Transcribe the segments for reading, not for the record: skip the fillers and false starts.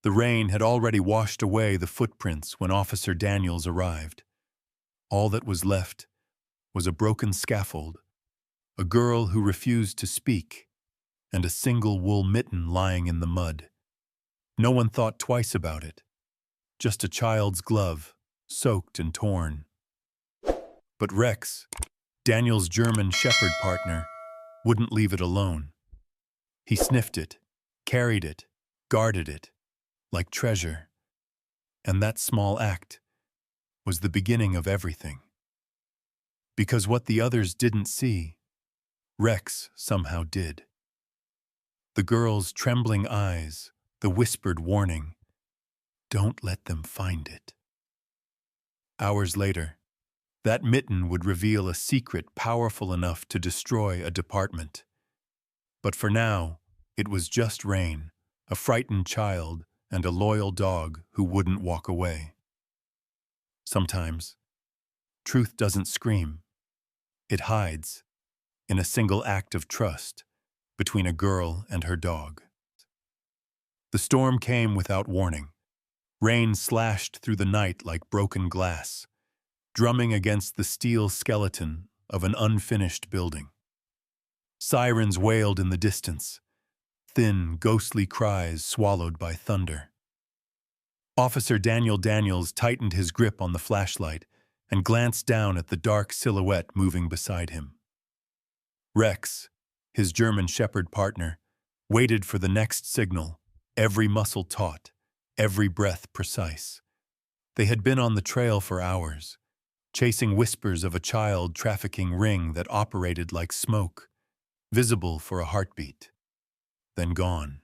The rain had already washed away the footprints when Officer Daniels arrived. All that was left was a broken scaffold, a girl who refused to speak, and a single wool mitten lying in the mud. No one thought twice about it. Just a child's glove, soaked and torn. But Rex, Daniel's German shepherd partner, wouldn't leave it alone. He sniffed it, carried it, guarded it, like treasure. And that small act was the beginning of everything. Because what the others didn't see, Rex somehow did. The girl's trembling eyes, the whispered warning, "Don't let them find it." Hours later, that mitten would reveal a secret powerful enough to destroy a department. But for now, it was just Rain, a frightened child, and a loyal dog who wouldn't walk away. Sometimes, truth doesn't scream. It hides, in a single act of trust, between a girl and her dog. The storm came without warning. Rain slashed through the night like broken glass, drumming against the steel skeleton of an unfinished building. Sirens wailed in the distance, thin, ghostly cries swallowed by thunder. Officer Daniel Daniels tightened his grip on the flashlight and glanced down at the dark silhouette moving beside him. Rex, his German shepherd partner, waited for the next signal, every muscle taut, every breath precise. They had been on the trail for hours, chasing whispers of a child trafficking ring that operated like smoke, visible for a heartbeat, then gone.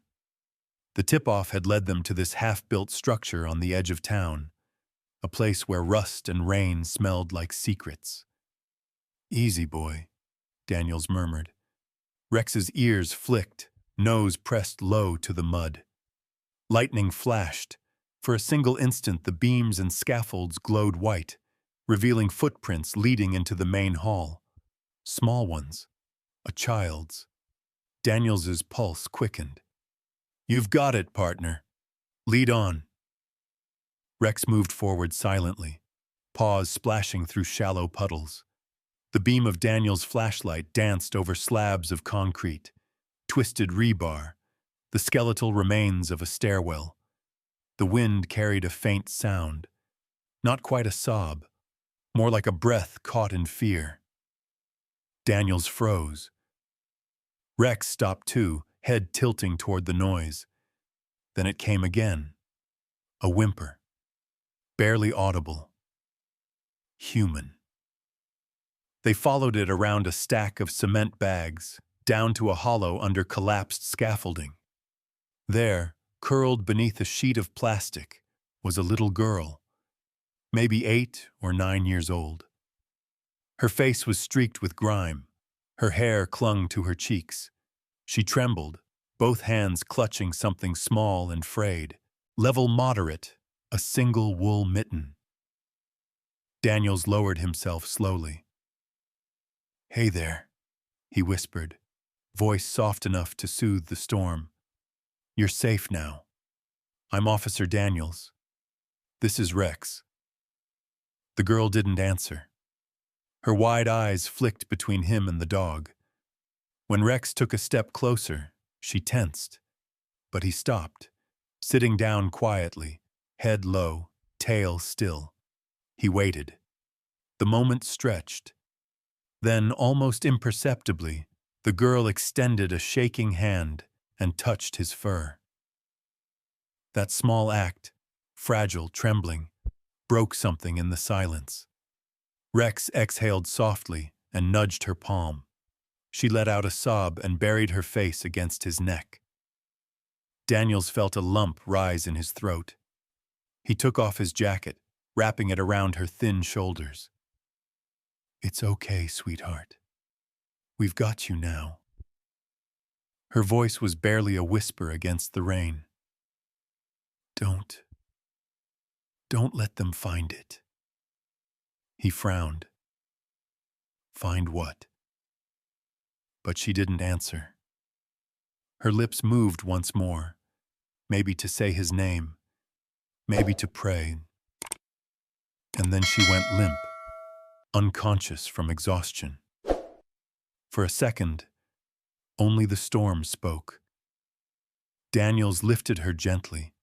The tip-off had led them to this half-built structure on the edge of town, a place where rust and rain smelled like secrets. "Easy, boy," Daniels murmured. Rex's ears flicked, nose pressed low to the mud. Lightning flashed. For a single instant, the beams and scaffolds glowed white, revealing footprints leading into the main hall. Small ones. A child's. Daniels's pulse quickened. "You've got it, partner. Lead on." Rex moved forward silently, paws splashing through shallow puddles. The beam of Daniel's flashlight danced over slabs of concrete, twisted rebar, the skeletal remains of a stairwell. The wind carried a faint sound, not quite a sob, more like a breath caught in fear. Daniels froze. Rex stopped too, head tilting toward the noise. Then it came again. A whimper. Barely audible. Human. They followed it around a stack of cement bags, down to a hollow under collapsed scaffolding. There, curled beneath a sheet of plastic, was a little girl, maybe 8 or 9 years old. Her face was streaked with grime. Her hair clung to her cheeks. She trembled, both hands clutching something small and frayed, level moderate, a single wool mitten. Daniels lowered himself slowly. "Hey there," he whispered, voice soft enough to soothe the storm. "You're safe now. I'm Officer Daniels. This is Rex." The girl didn't answer. Her wide eyes flicked between him and the dog. When Rex took a step closer, she tensed. But he stopped, sitting down quietly, head low, tail still. He waited. The moment stretched. Then, almost imperceptibly, the girl extended a shaking hand and touched his fur. That small act, fragile, trembling, broke something in the silence. Rex exhaled softly and nudged her palm. She let out a sob and buried her face against his neck. Daniels felt a lump rise in his throat. He took off his jacket, wrapping it around her thin shoulders. "It's okay, sweetheart. We've got you now." Her voice was barely a whisper against the rain. Don't let them find it." He frowned. "Find what?" But she didn't answer. Her lips moved once more, maybe to say his name, maybe to pray, and then she went limp, unconscious from exhaustion. For a second, only the storm spoke. Daniels lifted her gently,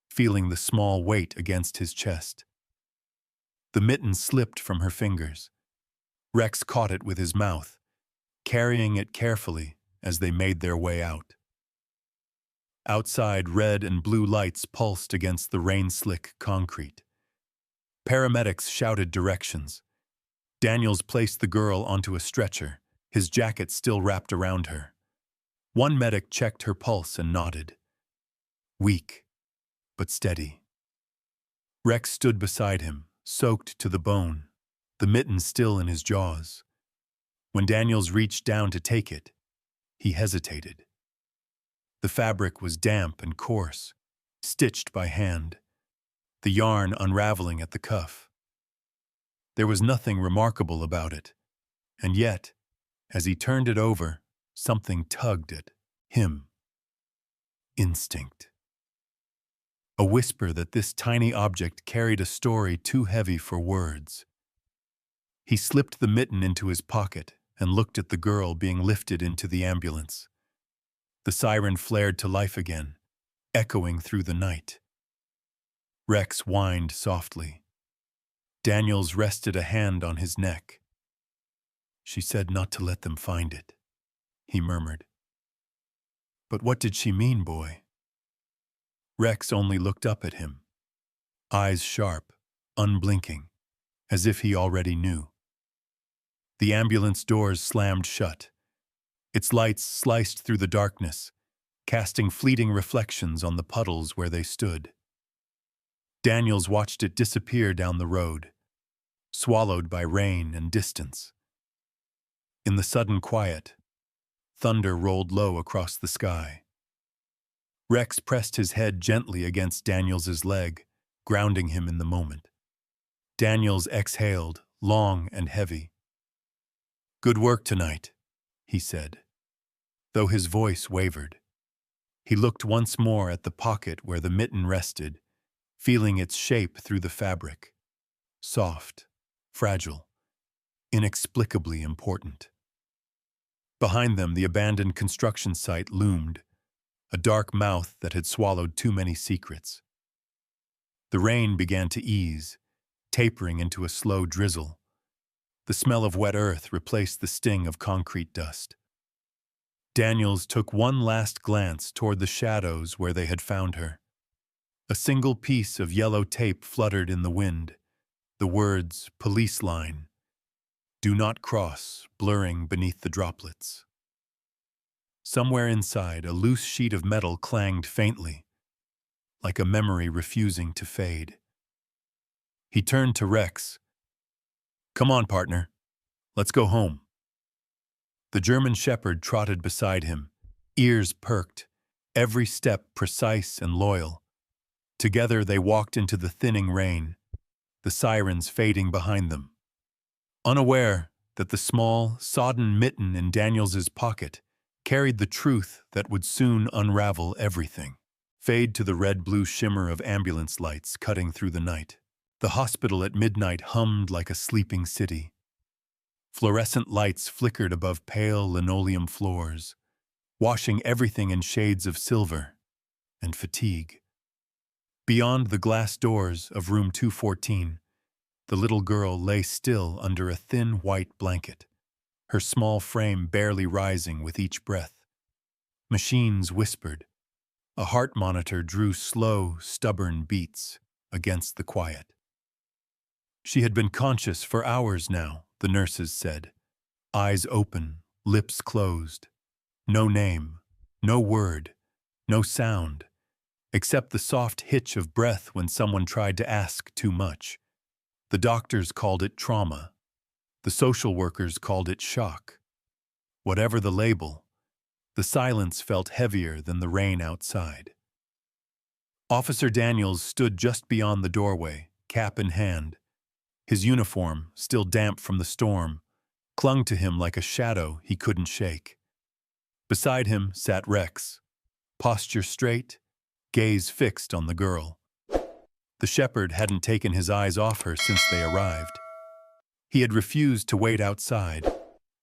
feeling the small weight against his chest. The mitten slipped from her fingers. Rex caught it with his mouth, carrying it carefully as they made their way out. Outside, red and blue lights pulsed against the rain-slick concrete. Paramedics shouted directions. Daniels placed the girl onto a stretcher, his jacket still wrapped around her. One medic checked her pulse and nodded. Weak, but steady. Rex stood beside him, soaked to the bone, the mitten still in his jaws. When Daniels reached down to take it, he hesitated. The fabric was damp and coarse, stitched by hand, the yarn unraveling at the cuff. There was nothing remarkable about it, and yet, as he turned it over, something tugged at him. Instinct. A whisper that this tiny object carried a story too heavy for words. He slipped the mitten into his pocket and looked at the girl being lifted into the ambulance. The siren flared to life again, echoing through the night. Rex whined softly. Daniels rested a hand on his neck. She said not to let them find it, he murmured. But what did she mean, boy? Rex only looked up at him, eyes sharp, unblinking, as if he already knew. The ambulance doors slammed shut. Its lights sliced through the darkness, casting fleeting reflections on the puddles where they stood. Daniels watched it disappear down the road, swallowed by rain and distance. In the sudden quiet, thunder rolled low across the sky. Rex pressed his head gently against Daniels's leg, grounding him in the moment. Daniels exhaled, long and heavy. "Good work tonight," he said, though his voice wavered. He looked once more at the pocket where the mitten rested, feeling its shape through the fabric. Soft, fragile, inexplicably important. Behind them, the abandoned construction site loomed, a dark mouth that had swallowed too many secrets. The rain began to ease, tapering into a slow drizzle. The smell of wet earth replaced the sting of concrete dust. Daniels took one last glance toward the shadows where they had found her. A single piece of yellow tape fluttered in the wind, the words, "Police line. Do not cross," blurring beneath the droplets. Somewhere inside, a loose sheet of metal clanged faintly, like a memory refusing to fade. He turned to Rex. "Come on, partner. Let's go home." The German shepherd trotted beside him, ears perked, every step precise and loyal. Together they walked into the thinning rain, the sirens fading behind them. Unaware that the small, sodden mitten in Daniels's pocket carried the truth that would soon unravel everything. Fade to the red-blue shimmer of ambulance lights cutting through the night. The hospital at midnight hummed like a sleeping city. Fluorescent lights flickered above pale linoleum floors, washing everything in shades of silver and fatigue. Beyond the glass doors of room 214, the little girl lay still under a thin white blanket, her small frame barely rising with each breath. Machines whispered. A heart monitor drew slow, stubborn beats against the quiet. She had been conscious for hours now, the nurses said. Eyes open, lips closed. No name, no word, no sound, except the soft hitch of breath when someone tried to ask too much. The doctors called it trauma. The social workers called it shock. Whatever the label, the silence felt heavier than the rain outside. Officer Daniels stood just beyond the doorway, cap in hand. His uniform, still damp from the storm, clung to him like a shadow he couldn't shake. Beside him sat Rex, posture straight, gaze fixed on the girl. The shepherd hadn't taken his eyes off her since they arrived. He had refused to wait outside,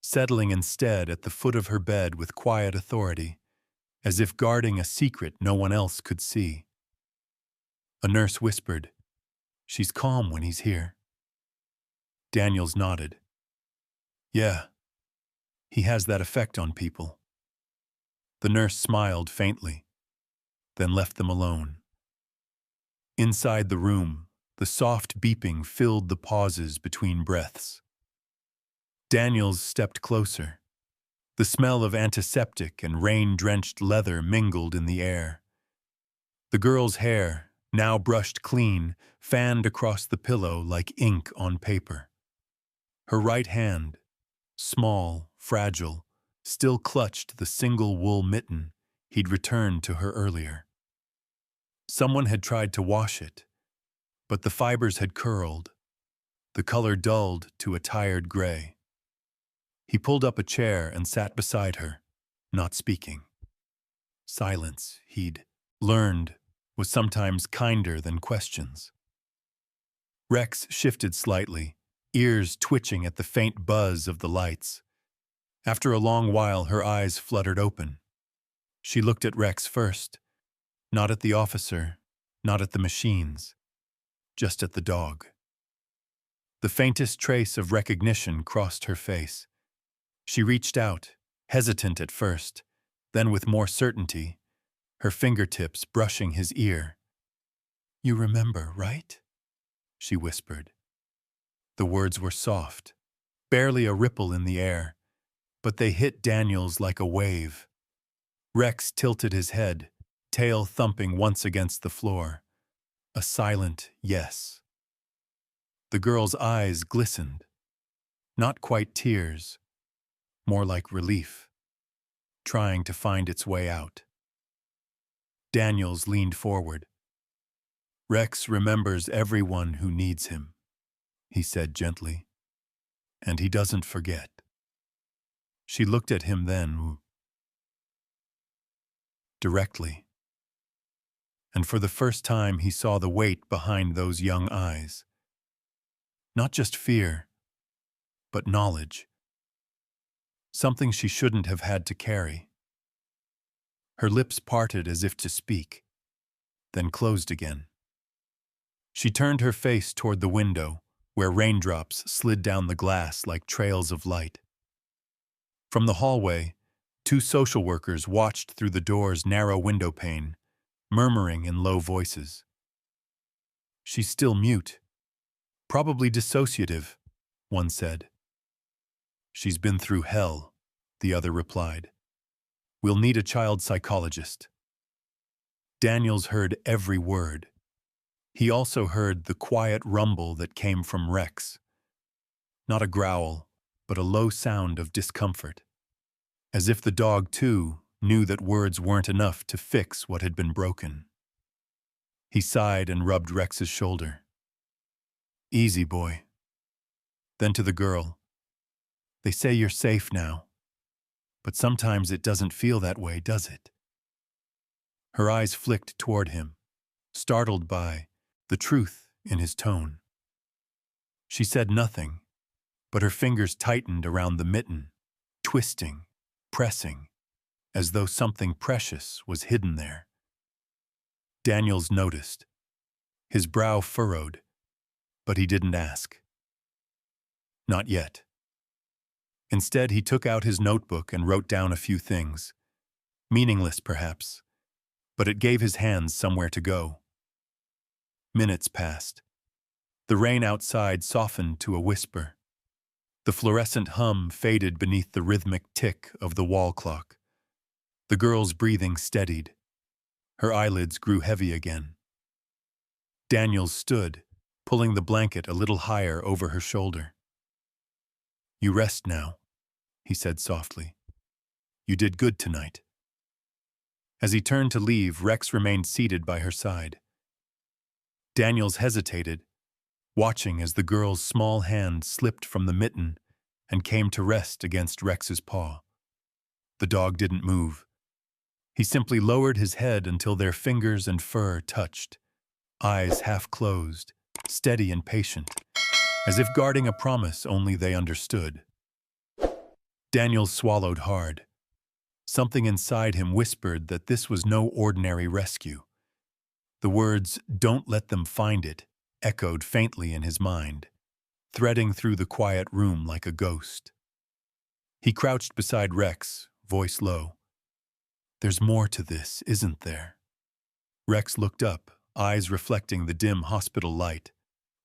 settling instead at the foot of her bed with quiet authority, as if guarding a secret no one else could see. A nurse whispered, "She's calm when he's here." Daniels nodded. "Yeah, he has that effect on people." The nurse smiled faintly, then left them alone. Inside the room, the soft beeping filled the pauses between breaths. Daniels stepped closer. The smell of antiseptic and rain-drenched leather mingled in the air. The girl's hair, now brushed clean, fanned across the pillow like ink on paper. Her right hand, small, fragile, still clutched the single wool mitten he'd returned to her earlier. Someone had tried to wash it, but the fibers had curled, the color dulled to a tired gray. He pulled up a chair and sat beside her, not speaking. Silence, he'd learned, was sometimes kinder than questions. Rex shifted slightly, ears twitching at the faint buzz of the lights. After a long while, her eyes fluttered open. She looked at Rex first, not at the officer, not at the machines, just at the dog. The faintest trace of recognition crossed her face. She reached out, hesitant at first, then with more certainty, her fingertips brushing his ear. "You remember, right?" she whispered. The words were soft, barely a ripple in the air, but they hit Daniels like a wave. Rex tilted his head, tail thumping once against the floor. A silent yes. The girl's eyes glistened. Not quite tears, more like relief, trying to find its way out. Daniels leaned forward. "Rex remembers everyone who needs him," he said gently, "and he doesn't forget." She looked at him then, directly, and for the first time he saw the weight behind those young eyes. Not just fear, but knowledge. Something she shouldn't have had to carry. Her lips parted as if to speak, then closed again. She turned her face toward the window, where raindrops slid down the glass like trails of light. From the hallway, two social workers watched through the door's narrow window pane, murmuring in low voices. "She's still mute. Probably dissociative," one said. "She's been through hell," the other replied. "We'll need a child psychologist." Daniels heard every word. He also heard the quiet rumble that came from Rex. Not a growl, but a low sound of discomfort. As if the dog, too, knew that words weren't enough to fix what had been broken. He sighed and rubbed Rex's shoulder. "Easy, boy." Then to the girl, "They say you're safe now, but sometimes it doesn't feel that way, does it?" Her eyes flicked toward him, startled by the truth in his tone. She said nothing, but her fingers tightened around the mitten, twisting, pressing, as though something precious was hidden there. Daniels noticed. His brow furrowed, but he didn't ask. Not yet. Instead, he took out his notebook and wrote down a few things. Meaningless, perhaps, but it gave his hands somewhere to go. Minutes passed. The rain outside softened to a whisper. The fluorescent hum faded beneath the rhythmic tick of the wall clock. The girl's breathing steadied. Her eyelids grew heavy again. Daniels stood, pulling the blanket a little higher over her shoulder. "You rest now," he said softly. "You did good tonight." As he turned to leave, Rex remained seated by her side. Daniels hesitated, watching as the girl's small hand slipped from the mitten and came to rest against Rex's paw. The dog didn't move. He simply lowered his head until their fingers and fur touched, eyes half closed, steady and patient, as if guarding a promise only they understood. Daniel swallowed hard. Something inside him whispered that this was no ordinary rescue. The words, "Don't let them find it," echoed faintly in his mind, threading through the quiet room like a ghost. He crouched beside Rex, voice low. "There's more to this, isn't there?" Rex looked up, eyes reflecting the dim hospital light,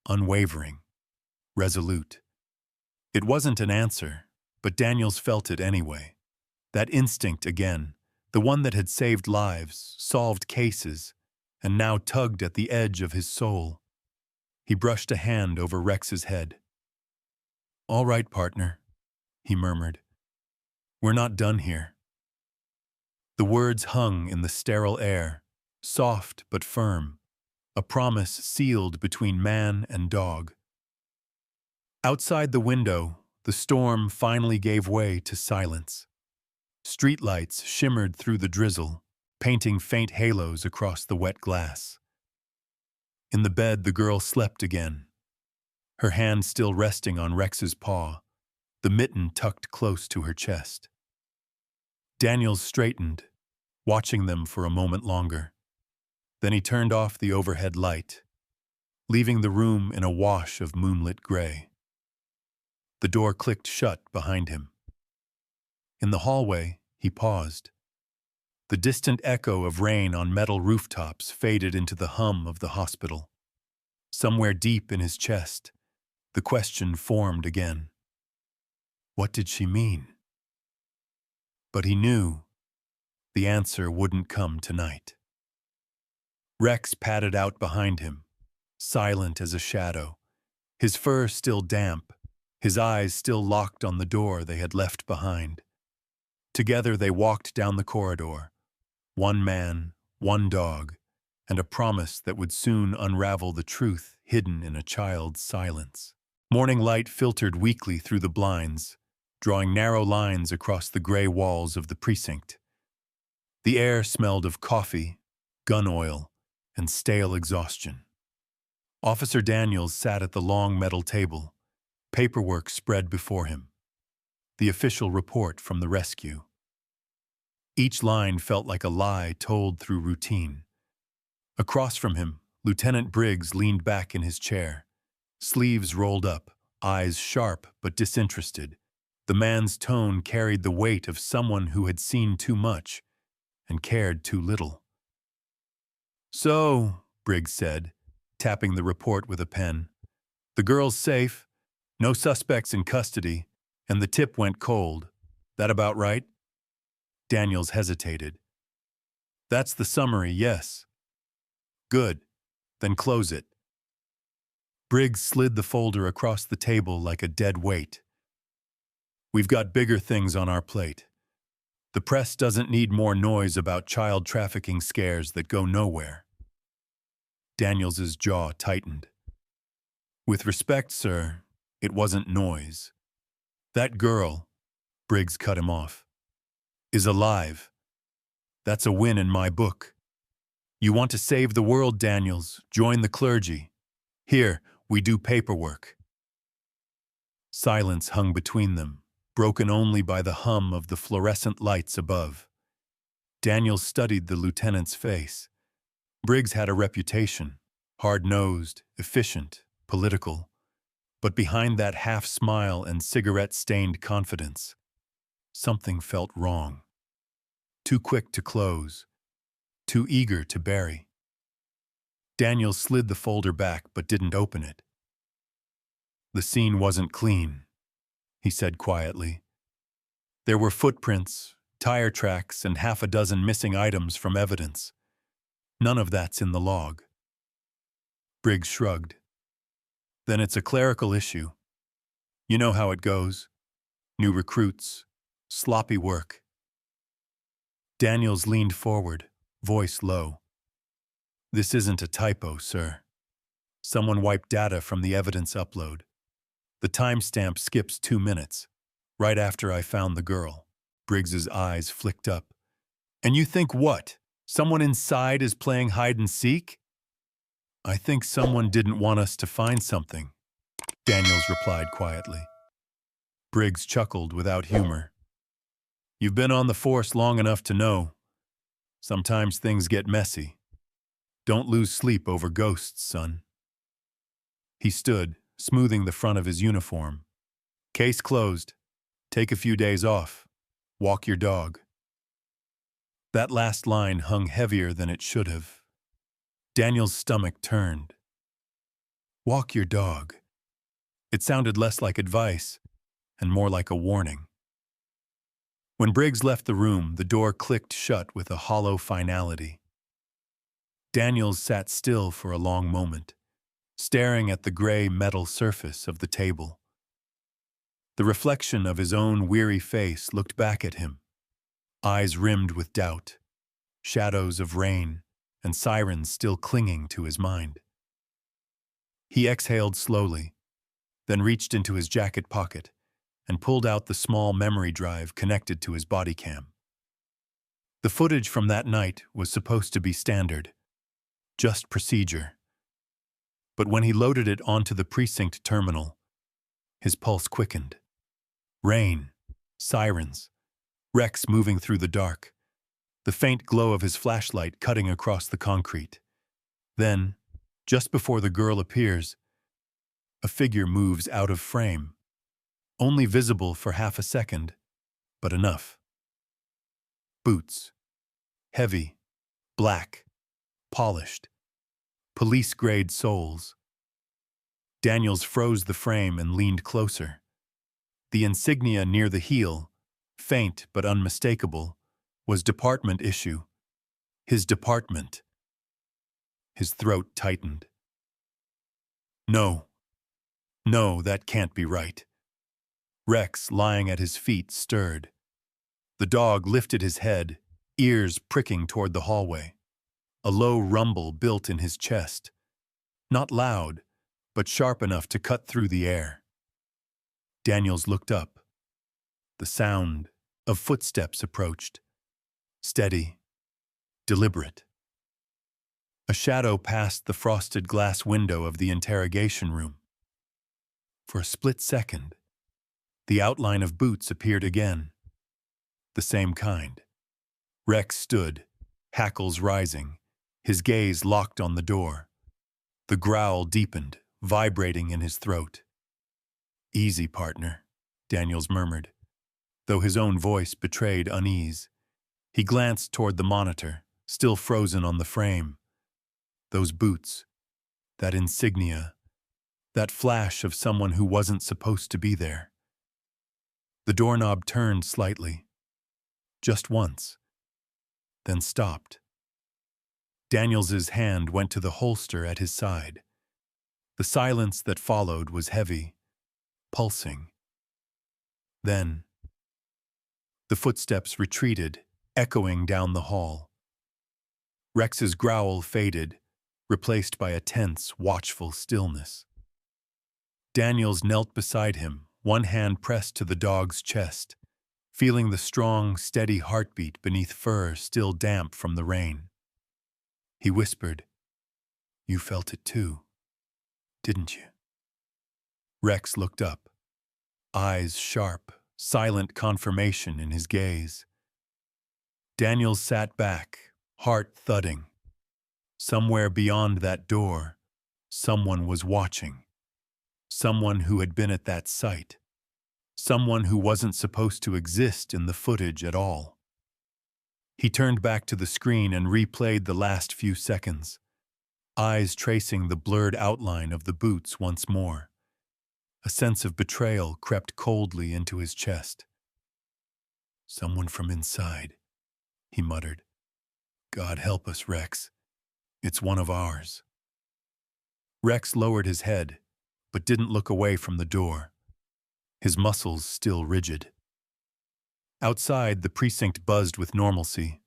unwavering, resolute. It wasn't an answer, but Daniels felt it anyway. That instinct again, the one that had saved lives, solved cases, and now tugged at the edge of his soul. He brushed a hand over Rex's head. "All right, partner," he murmured. "We're not done here." The words hung in the sterile air, soft but firm, a promise sealed between man and dog. Outside the window, the storm finally gave way to silence. Streetlights shimmered through the drizzle, painting faint halos across the wet glass. In the bed, the girl slept again, her hand still resting on Rex's paw, the mitten tucked close to her chest. Daniels straightened, watching them for a moment longer. Then he turned off the overhead light, leaving the room in a wash of moonlit gray. The door clicked shut behind him. In the hallway, he paused. The distant echo of rain on metal rooftops faded into the hum of the hospital. Somewhere deep in his chest, the question formed again. What did she mean? But he knew the answer wouldn't come tonight. Rex padded out behind him, silent as a shadow, his fur still damp, his eyes still locked on the door they had left behind. Together they walked down the corridor, one man, one dog, and a promise that would soon unravel the truth hidden in a child's silence. Morning light filtered weakly through the blinds, drawing narrow lines across the gray walls of the precinct. The air smelled of coffee, gun oil, and stale exhaustion. Officer Daniels sat at the long metal table, paperwork spread before him. The official report from the rescue. Each line felt like a lie told through routine. Across from him, Lieutenant Briggs leaned back in his chair, sleeves rolled up, eyes sharp but disinterested. The man's tone carried the weight of someone who had seen too much and cared too little. "So," Briggs said, tapping the report with a pen, "the girl's safe, no suspects in custody, and the tip went cold. That about right?" Daniels hesitated. "That's the summary, yes." "Good. Then close it." Briggs slid the folder across the table like a dead weight. "We've got bigger things on our plate. The press doesn't need more noise about child trafficking scares that go nowhere." Daniels's jaw tightened. "With respect, sir, it wasn't noise. That girl," Briggs cut him off, "is alive. That's a win in my book. You want to save the world, Daniels, join the clergy. Here, we do paperwork." Silence hung between them, broken only by the hum of the fluorescent lights above. Daniels studied the lieutenant's face. Briggs had a reputation, hard-nosed, efficient, political. But behind that half-smile and cigarette-stained confidence, something felt wrong. Too quick to close, too eager to bury. Daniel slid the folder back but didn't open it. "The scene wasn't clean," he said quietly. "There were footprints, tire tracks, and half a dozen missing items from evidence. None of that's in the log." Briggs shrugged. "Then it's a clerical issue. You know how it goes. New recruits, sloppy work." Daniels leaned forward, voice low. "This isn't a typo, sir. Someone wiped data from the evidence upload. The timestamp skips 2 minutes, right after I found the girl." Briggs's eyes flicked up. And you think what? Someone inside is playing hide and seek? I think someone didn't want us to find something, Daniels replied quietly. Briggs chuckled without humor. You've been on the force long enough to know. Sometimes things get messy. Don't lose sleep over ghosts, son. He stood, smoothing the front of his uniform. Case closed. Take a few days off. Walk your dog. That last line hung heavier than it should have. Daniel's stomach turned. Walk your dog. It sounded less like advice and more like a warning. When Briggs left the room, the door clicked shut with a hollow finality. Daniels sat still for a long moment, staring at the gray metal surface of the table. The reflection of his own weary face looked back at him, eyes rimmed with doubt, shadows of rain and sirens still clinging to his mind. He exhaled slowly, then reached into his jacket pocket and pulled out the small memory drive connected to his body cam. The footage from that night was supposed to be standard, just procedure. But when he loaded it onto the precinct terminal, his pulse quickened. Rain, sirens, Rex moving through the dark, the faint glow of his flashlight cutting across the concrete. Then, just before the girl appears, a figure moves out of frame, only visible for half a second, but enough. Boots. Heavy, black, polished, police-grade soles. Daniels froze the frame and leaned closer. The insignia near the heel, faint but unmistakable, was department issue. His department. His throat tightened. No, that can't be right. Rex, lying at his feet, stirred. The dog lifted his head, ears pricking toward the hallway. A low rumble built in his chest. Not loud, but sharp enough to cut through the air. Daniels looked up. The sound of footsteps approached. Steady, deliberate. A shadow passed the frosted glass window of the interrogation room. For a split second, the outline of boots appeared again. The same kind. Rex stood, hackles rising, his gaze locked on the door. The growl deepened, vibrating in his throat. Easy, partner, Daniels murmured, though his own voice betrayed unease. He glanced toward the monitor, still frozen on the frame. Those boots, that insignia, that flash of someone who wasn't supposed to be there. The doorknob turned slightly, just once, then stopped. Daniels's hand went to the holster at his side. The silence that followed was heavy, pulsing. Then, the footsteps retreated, echoing down the hall. Rex's growl faded, replaced by a tense, watchful stillness. Daniels knelt beside him, one hand pressed to the dog's chest, feeling the strong, steady heartbeat beneath fur still damp from the rain. He whispered, "You felt it too, didn't you?" Rex looked up, eyes sharp, silent confirmation in his gaze. Daniels sat back, heart thudding. Somewhere beyond that door, someone was watching. Someone who had been at that site. Someone who wasn't supposed to exist in the footage at all. He turned back to the screen and replayed the last few seconds, eyes tracing the blurred outline of the boots once more. A sense of betrayal crept coldly into his chest. "Someone from inside," he muttered. "God help us, Rex. It's one of ours." Rex lowered his head, but didn't look away from the door, his muscles still rigid. Outside, the precinct buzzed with normalcy,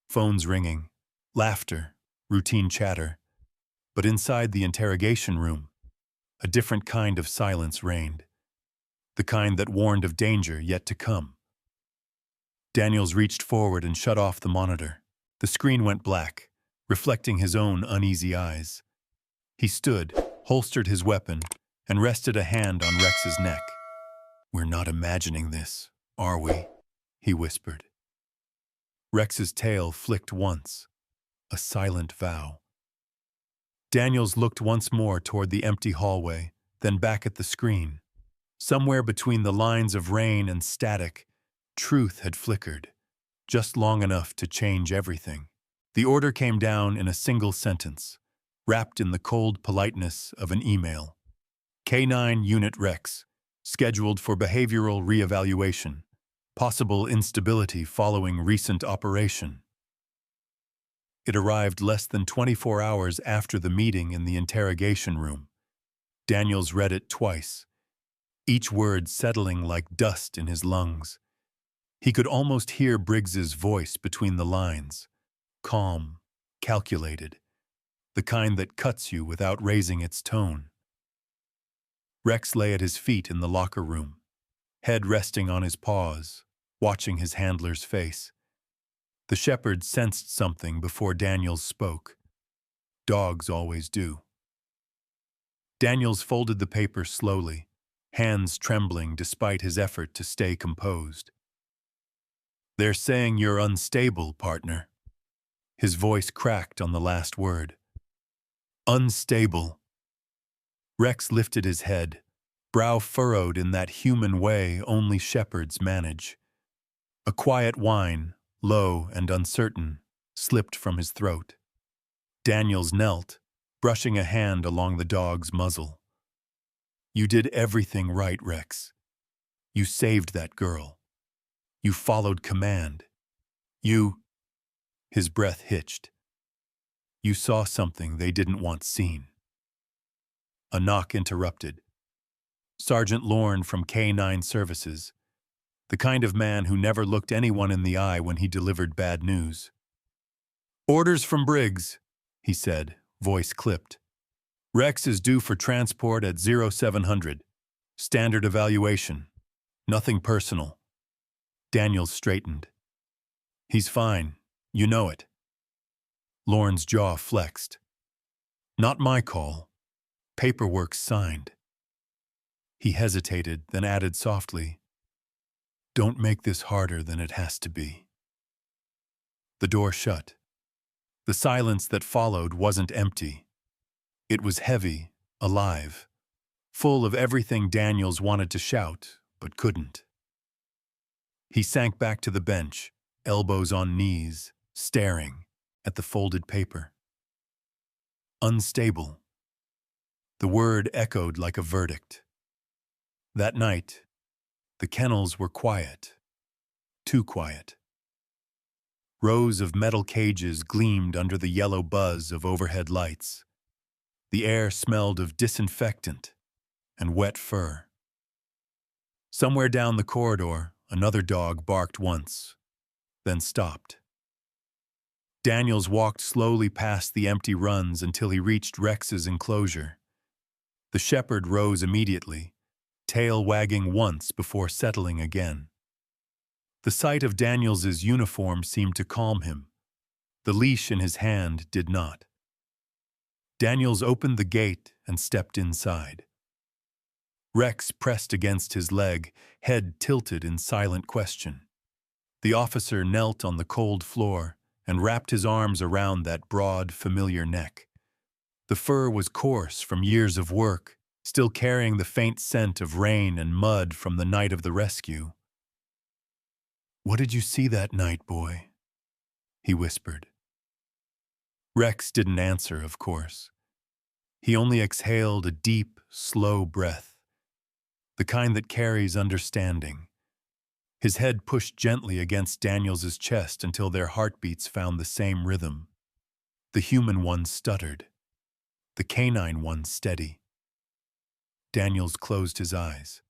phones ringing, laughter, routine chatter. But inside the interrogation room, a different kind of silence reigned, the kind that warned of danger yet to come. Daniels reached forward and shut off the monitor. The screen went black, reflecting his own uneasy eyes. He stood, holstered his weapon, and rested a hand on Rex's neck. "We're not imagining this, are we?" he whispered. Rex's tail flicked once, a silent vow. Daniels looked once more toward the empty hallway, then back at the screen. Somewhere between the lines of rain and static, truth had flickered, just long enough to change everything. The order came down in a single sentence, wrapped in the cold politeness of an email. K9 Unit Rex, scheduled for behavioral reevaluation. Possible instability following recent operation. It arrived less than 24 hours after the meeting in the interrogation room. Daniels read it twice, each word settling like dust in his lungs. He could almost hear Briggs's voice between the lines, calm, calculated, the kind that cuts you without raising its tone. Rex lay at his feet in the locker room, head resting on his paws, watching his handler's face. The shepherd sensed something before Daniels spoke. Dogs always do. Daniels folded the paper slowly, hands trembling despite his effort to stay composed. "They're saying you're unstable, partner." His voice cracked on the last word. "Unstable." Rex lifted his head, brow furrowed in that human way only shepherds manage. A quiet whine, low and uncertain, slipped from his throat. Daniels knelt, brushing a hand along the dog's muzzle. "You did everything right, Rex. You saved that girl. You followed command. You—" His breath hitched. "You saw something they didn't want seen." A knock interrupted. Sergeant Lorne from K9 Services, the kind of man who never looked anyone in the eye when he delivered bad news. "Orders from Briggs," he said, voice clipped. "Rex is due for transport at 0700. Standard evaluation. Nothing personal." Daniels straightened. "He's fine. You know it." Lorne's jaw flexed. "Not my call. Paperwork's signed." He hesitated, then added softly, "Don't make this harder than it has to be." The door shut. The silence that followed wasn't empty. It was heavy, alive, full of everything Daniels wanted to shout, but couldn't. He sank back to the bench, elbows on knees, staring at the folded paper. Unstable. The word echoed like a verdict. That night, the kennels were quiet, too quiet. Rows of metal cages gleamed under the yellow buzz of overhead lights. The air smelled of disinfectant and wet fur. Somewhere down the corridor, another dog barked once, then stopped. Daniels walked slowly past the empty runs until he reached Rex's enclosure. The shepherd rose immediately, tail wagging once before settling again. The sight of Daniels's uniform seemed to calm him. The leash in his hand did not. Daniels opened the gate and stepped inside. Rex pressed against his leg, head tilted in silent question. The officer knelt on the cold floor and wrapped his arms around that broad, familiar neck. The fur was coarse from years of work, still carrying the faint scent of rain and mud from the night of the rescue. "What did you see that night, boy?" he whispered. Rex didn't answer, of course. He only exhaled a deep, slow breath, the kind that carries understanding. His head pushed gently against Daniels's chest until their heartbeats found the same rhythm. The human one stuttered, the canine one steady. Daniels closed his eyes.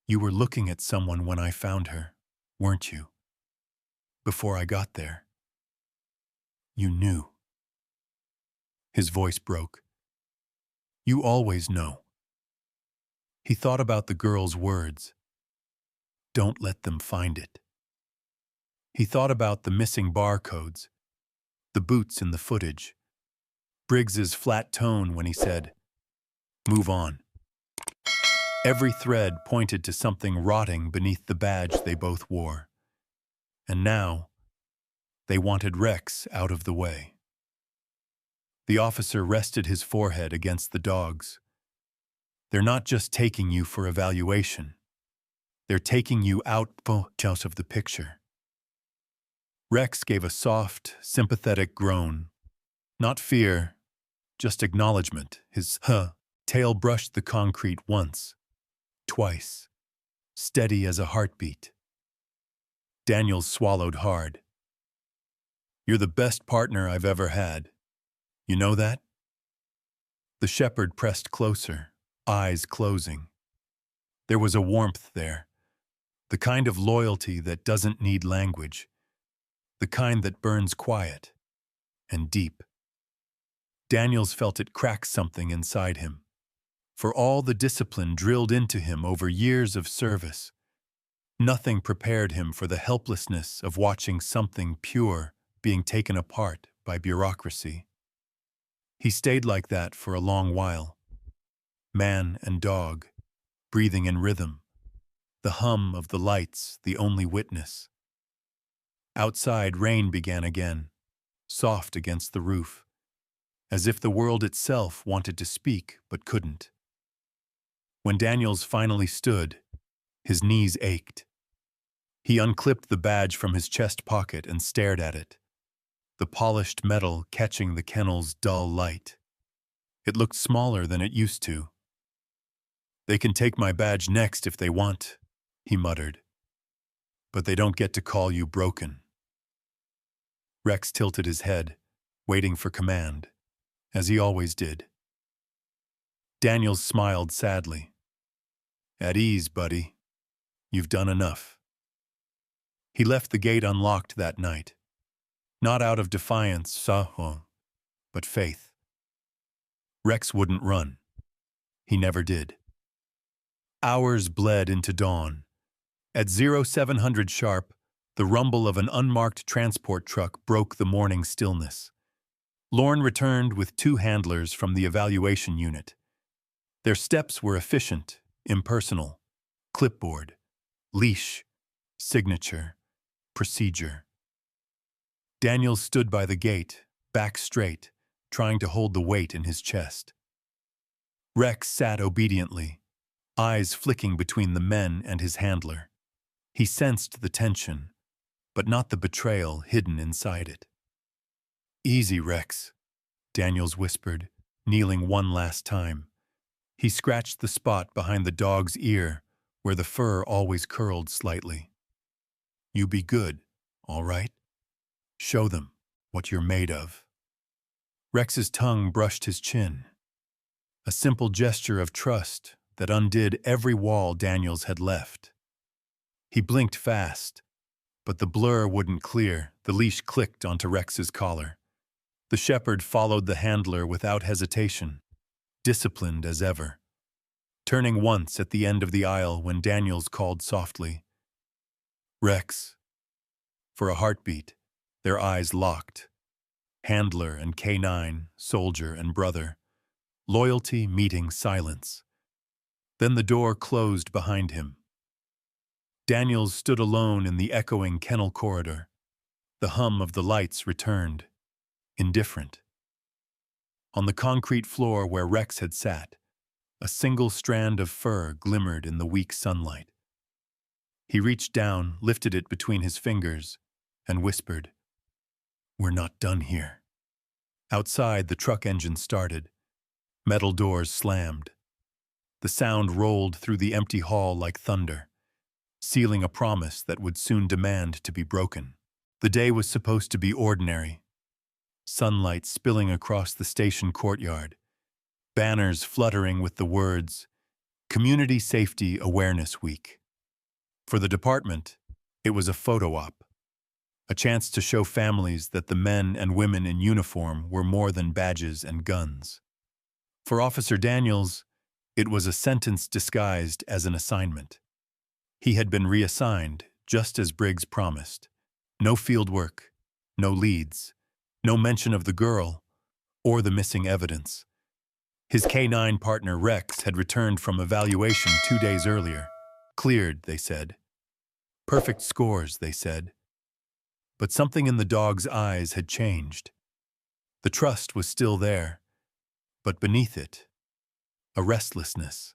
"You were looking at someone when I found her, weren't you? Before I got there. You knew." His voice broke. "You always know." He thought about the girl's words. "Don't let them find it." He thought about the missing barcodes, the boots in the footage, Briggs's flat tone when he said, "Move on." Every thread pointed to something rotting beneath the badge they both wore. And now, they wanted Rex out of the way. The officer rested his forehead against the dogs. "They're not just taking you for evaluation. They're taking you out of the picture." Rex gave a soft, sympathetic groan. Not fear, just acknowledgement. His tail brushed the concrete once, twice, steady as a heartbeat. Daniels swallowed hard. "You're the best partner I've ever had. You know that?" The shepherd pressed closer, eyes closing. There was a warmth there, the kind of loyalty that doesn't need language, the kind that burns quiet and deep. Daniels felt it crack something inside him. For all the discipline drilled into him over years of service, nothing prepared him for the helplessness of watching something pure being taken apart by bureaucracy. He stayed like that for a long while. Man and dog, breathing in rhythm, the hum of the lights the only witness. Outside, rain began again, soft against the roof, as if the world itself wanted to speak but couldn't. When Daniels finally stood, his knees ached. He unclipped the badge from his chest pocket and stared at it, the polished metal catching the kennel's dull light. It looked smaller than it used to. "They can take my badge next if they want," he muttered. "But they don't get to call you broken." Rex tilted his head, waiting for command, as he always did. Daniels smiled sadly. "At ease, buddy. You've done enough." He left the gate unlocked that night, not out of defiance, but faith. Rex wouldn't run. He never did. Hours bled into dawn. At 0700 sharp, the rumble of an unmarked transport truck broke the morning stillness. Lorne returned with 2 handlers from the evaluation unit. Their steps were efficient, impersonal. Clipboard, leash, signature, procedure. Daniels stood by the gate, back straight, trying to hold the weight in his chest. Rex sat obediently, eyes flicking between the men and his handler. He sensed the tension, but not the betrayal hidden inside it. "Easy, Rex," Daniels whispered, kneeling one last time. He scratched the spot behind the dog's ear, where the fur always curled slightly. "You be good, all right? Show them what you're made of." Rex's tongue brushed his chin, a simple gesture of trust that undid every wall Daniels had left. He blinked fast, but the blur wouldn't clear. The leash clicked onto Rex's collar. The shepherd followed the handler without hesitation, disciplined as ever, turning once at the end of the aisle when Daniels called softly, "Rex." For a heartbeat, their eyes locked. Handler and K9, soldier and brother. Loyalty meeting silence. Then the door closed behind him. Daniels stood alone in the echoing kennel corridor. The hum of the lights returned, indifferent. On the concrete floor where Rex had sat, a single strand of fur glimmered in the weak sunlight. He reached down, lifted it between his fingers, and whispered, "We're not done here." Outside, the truck engine started. Metal doors slammed. The sound rolled through the empty hall like thunder, sealing a promise that would soon demand to be broken. The day was supposed to be ordinary. Sunlight spilling across the station courtyard, banners fluttering with the words, "Community Safety Awareness Week." For the department, it was a photo op, a chance to show families that the men and women in uniform were more than badges and guns. For Officer Daniels, it was a sentence disguised as an assignment. He had been reassigned, just as Briggs promised, No field work, no leads, no mention of the girl or the missing evidence. His K-9 partner Rex had returned from evaluation 2 days earlier. Cleared, they said. Perfect scores, they said. But something in the dog's eyes had changed. The trust was still there, but beneath it, a restlessness.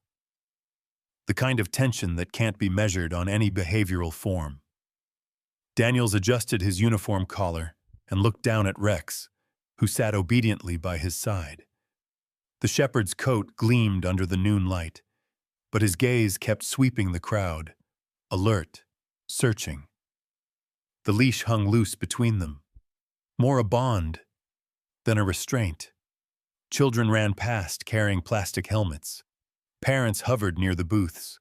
The kind of tension that can't be measured on any behavioral form. Daniels adjusted his uniform collar and looked down at Rex, who sat obediently by his side. The shepherd's coat gleamed under the noon light, but his gaze kept sweeping the crowd, alert, searching. The leash hung loose between them, more a bond than a restraint. Children ran past carrying plastic helmets. Parents hovered near the booths.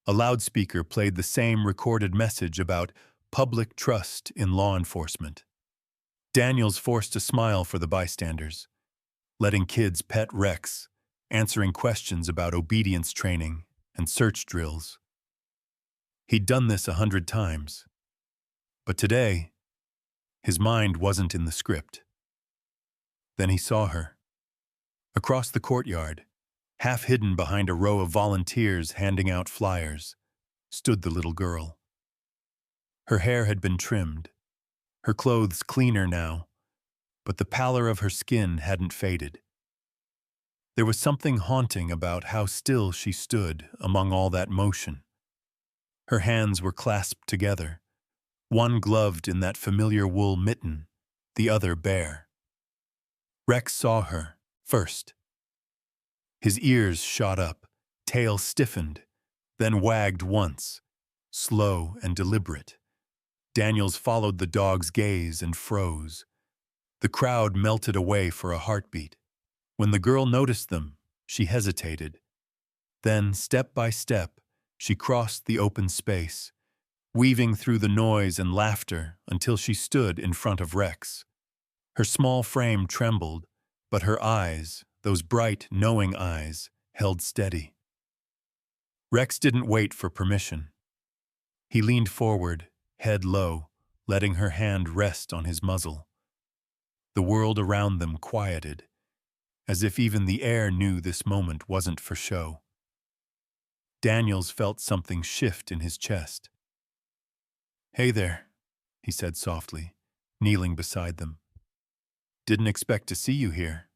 A loudspeaker played the same recorded message about public trust in law enforcement. Daniels forced a smile for the bystanders, letting kids pet Rex, answering questions about obedience training and search drills. He'd done this 100 times. But today, his mind wasn't in the script. Then he saw her. Across the courtyard, half hidden behind a row of volunteers handing out flyers, stood the little girl. Her hair had been trimmed, her clothes cleaner now, but the pallor of her skin hadn't faded. There was something haunting about how still she stood among all that motion. Her hands were clasped together, one gloved in that familiar wool mitten, the other bare. Rex saw her first. His ears shot up, tail stiffened, then wagged once, slow and deliberate. Daniels followed the dog's gaze and froze. The crowd melted away for a heartbeat. When the girl noticed them, she hesitated. Then, step by step, she crossed the open space, weaving through the noise and laughter until she stood in front of Rex. Her small frame trembled, but her eyes, those bright, knowing eyes, held steady. Rex didn't wait for permission. He leaned forward, head low, letting her hand rest on his muzzle. The world around them quieted, as if even the air knew this moment wasn't for show. Daniels felt something shift in his chest. "Hey there," he said softly, kneeling beside them. "Didn't expect to see you here."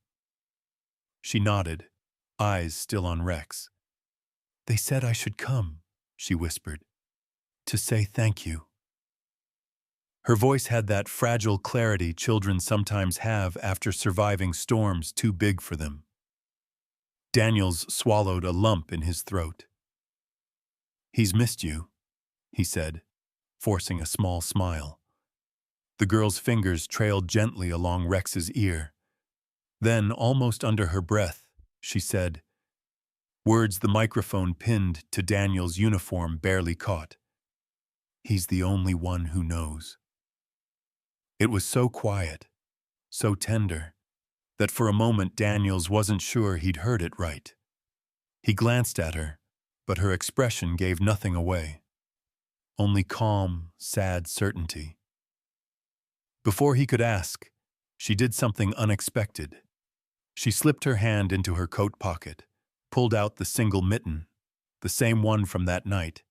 She nodded, eyes still on Rex. "They said I should come," she whispered, "to say thank you." Her voice had that fragile clarity children sometimes have after surviving storms too big for them. Daniels swallowed a lump in his throat. "He's missed you," he said, forcing a small smile. The girl's fingers trailed gently along Rex's ear. Then, almost under her breath, she said, words the microphone pinned to Daniel's uniform barely caught. "He's the only one who knows." It was so quiet, so tender, that for a moment Daniels wasn't sure he'd heard it right. He glanced at her, but her expression gave nothing away. Only calm, sad certainty. Before he could ask, she did something unexpected. She slipped her hand into her coat pocket, pulled out the single mitten, the same one from that night,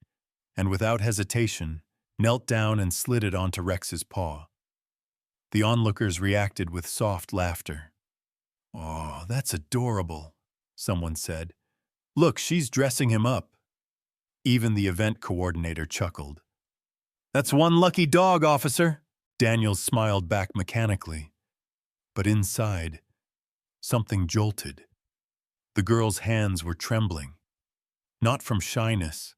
and without hesitation, knelt down and slid it onto Rex's paw. The onlookers reacted with soft laughter. "Oh, that's adorable," someone said. "Look, she's dressing him up." Even the event coordinator chuckled. "That's one lucky dog, officer." Daniels smiled back mechanically. But inside, something jolted. The girl's hands were trembling, not from shyness,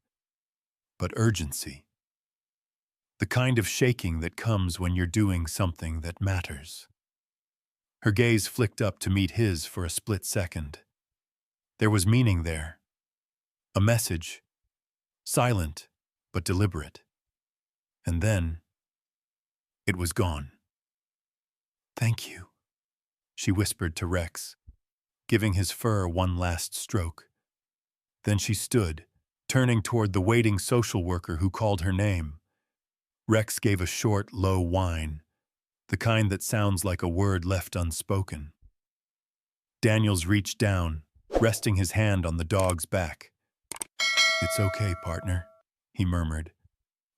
but urgency. The kind of shaking that comes when you're doing something that matters. Her gaze flicked up to meet his for a split second. There was meaning there. A message, silent but deliberate. And then, it was gone. "Thank you," she whispered to Rex, giving his fur one last stroke. Then she stood, turning toward the waiting social worker who called her name. Rex gave a short, low whine, the kind that sounds like a word left unspoken. Daniels reached down, resting his hand on the dog's back. "It's okay, partner," he murmured,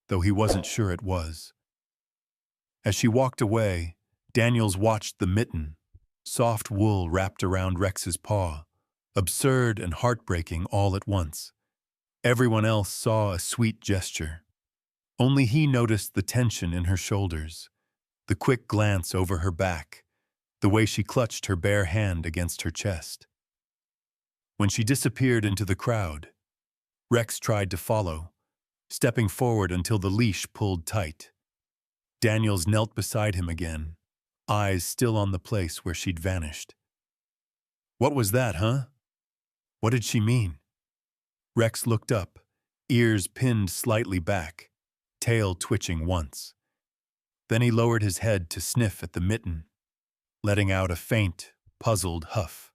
though he wasn't sure it was. As she walked away, Daniels watched the mitten, soft wool wrapped around Rex's paw, absurd and heartbreaking all at once. Everyone else saw a sweet gesture. Only he noticed the tension in her shoulders, the quick glance over her back, the way she clutched her bare hand against her chest. When she disappeared into the crowd, Rex tried to follow, stepping forward until the leash pulled tight. Daniels knelt beside him again, eyes still on the place where she'd vanished. "What was that, huh? What did she mean?" Rex looked up, ears pinned slightly back, tail twitching once. Then he lowered his head to sniff at the mitten, letting out a faint, puzzled huff.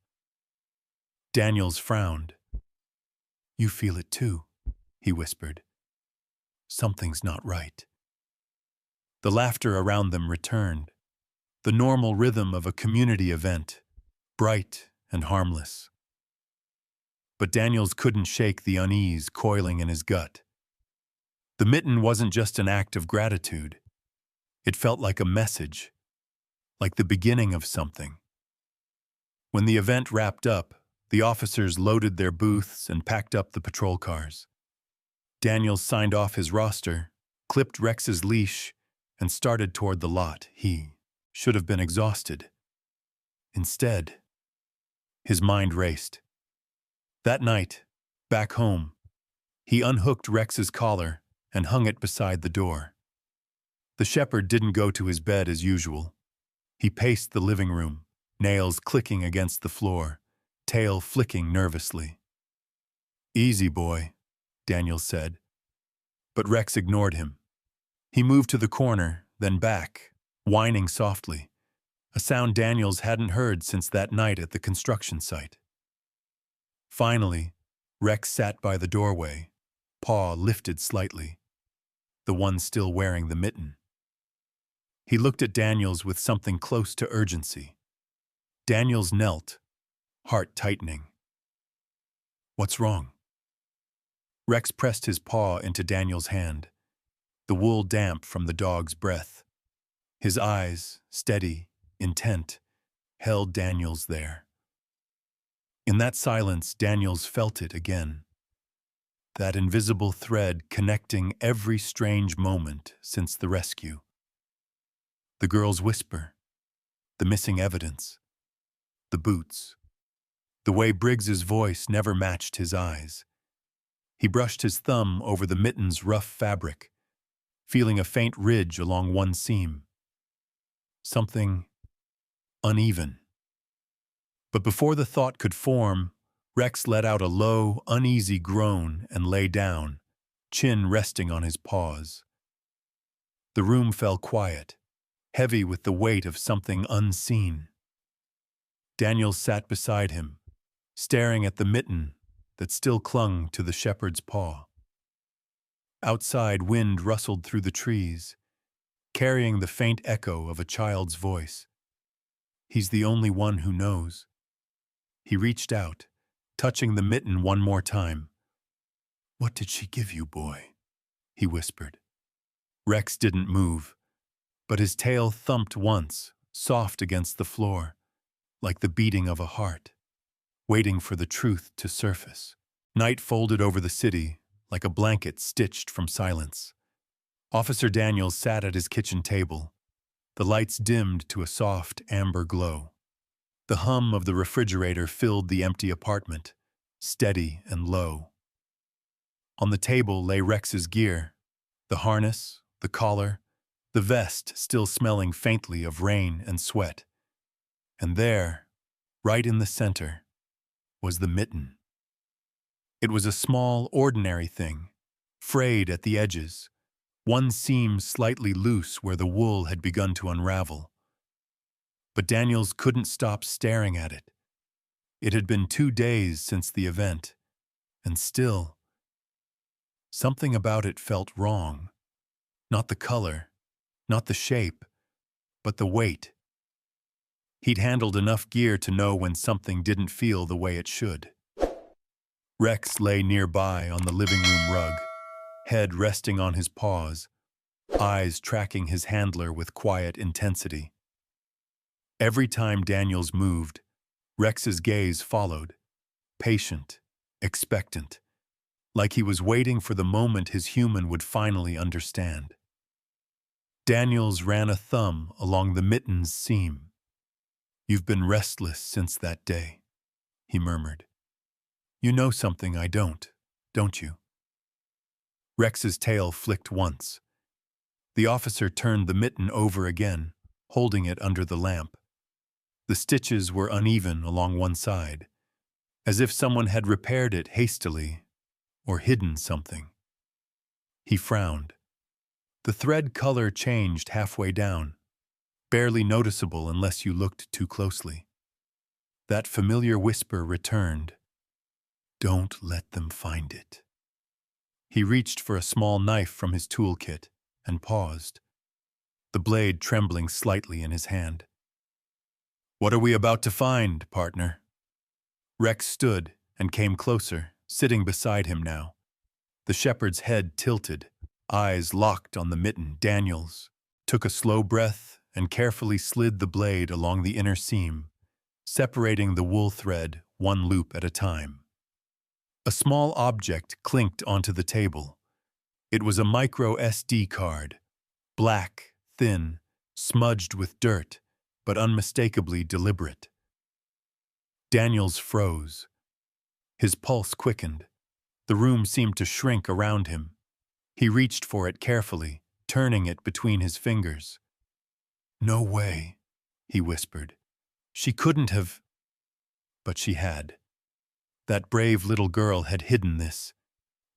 Daniels frowned. "You feel it too," he whispered. "Something's not right." The laughter around them returned, the normal rhythm of a community event, bright and harmless. But Daniels couldn't shake the unease coiling in his gut. The mitten wasn't just an act of gratitude. It felt like a message, like the beginning of something. When the event wrapped up, the officers loaded their booths and packed up the patrol cars. Daniels signed off his roster, clipped Rex's leash, and started toward the lot. He should have been exhausted. Instead, his mind raced. That night, back home, he unhooked Rex's collar and hung it beside the door. The shepherd didn't go to his bed as usual. He paced the living room, nails clicking against the floor, tail flicking nervously. "Easy, boy," Daniels said. But Rex ignored him. He moved to the corner, then back, whining softly, a sound Daniels hadn't heard since that night at the construction site. Finally, Rex sat by the doorway, paw lifted slightly, the one still wearing the mitten. He looked at Daniels with something close to urgency. Daniels knelt, heart tightening. "What's wrong?" Rex pressed his paw into Daniels' hand, the wool damp from the dog's breath. His eyes, steady, intent, held Daniels there. In that silence, Daniels felt it again. That invisible thread connecting every strange moment since the rescue. The girl's whisper, the missing evidence, the boots, the way Briggs's voice never matched his eyes. He brushed his thumb over the mitten's rough fabric, feeling a faint ridge along one seam. Something uneven. But before the thought could form, Rex let out a low, uneasy groan and lay down, chin resting on his paws. The room fell quiet, heavy with the weight of something unseen. Daniels sat beside him, staring at the mitten that still clung to the shepherd's paw. Outside, wind rustled through the trees, carrying the faint echo of a child's voice. He's the only one who knows. He reached out, touching the mitten one more time. "What did she give you, boy?" he whispered. Rex didn't move, but his tail thumped once, soft against the floor, like the beating of a heart, waiting for the truth to surface. Night folded over the city, like a blanket stitched from silence. Officer Daniels sat at his kitchen table, the lights dimmed to a soft amber glow. The hum of the refrigerator filled the empty apartment, steady and low. On the table lay Rex's gear, the harness, the collar, the vest still smelling faintly of rain and sweat. And there, right in the center, was the mitten. It was a small, ordinary thing, frayed at the edges, one seam slightly loose where the wool had begun to unravel. But Daniels couldn't stop staring at it. It had been 2 days since the event, and still, something about it felt wrong. Not the color, not the shape, but the weight. He'd handled enough gear to know when something didn't feel the way it should. Rex lay nearby on the living room rug, head resting on his paws, eyes tracking his handler with quiet intensity. Every time Daniels moved, Rex's gaze followed, patient, expectant, like he was waiting for the moment his human would finally understand. Daniels ran a thumb along the mitten's seam. "You've been restless since that day," he murmured. "You know something I don't you?" Rex's tail flicked once. The officer turned the mitten over again, holding it under the lamp. The stitches were uneven along one side, as if someone had repaired it hastily or hidden something. He frowned. The thread color changed halfway down, barely noticeable unless you looked too closely. That familiar whisper returned. "Don't let them find it." He reached for a small knife from his toolkit and paused, the blade trembling slightly in his hand. "What are we about to find, partner?" Rex stood and came closer, sitting beside him now. The shepherd's head tilted, eyes locked on the mitten. Daniels took a slow breath and carefully slid the blade along the inner seam, separating the wool thread one loop at a time. A small object clinked onto the table. It was a micro SD card, black, thin, smudged with dirt, but unmistakably deliberate. Daniels froze. His pulse quickened. The room seemed to shrink around him. He reached for it carefully, turning it between his fingers. "No way," he whispered. "She couldn't have..." But she had. That brave little girl had hidden this,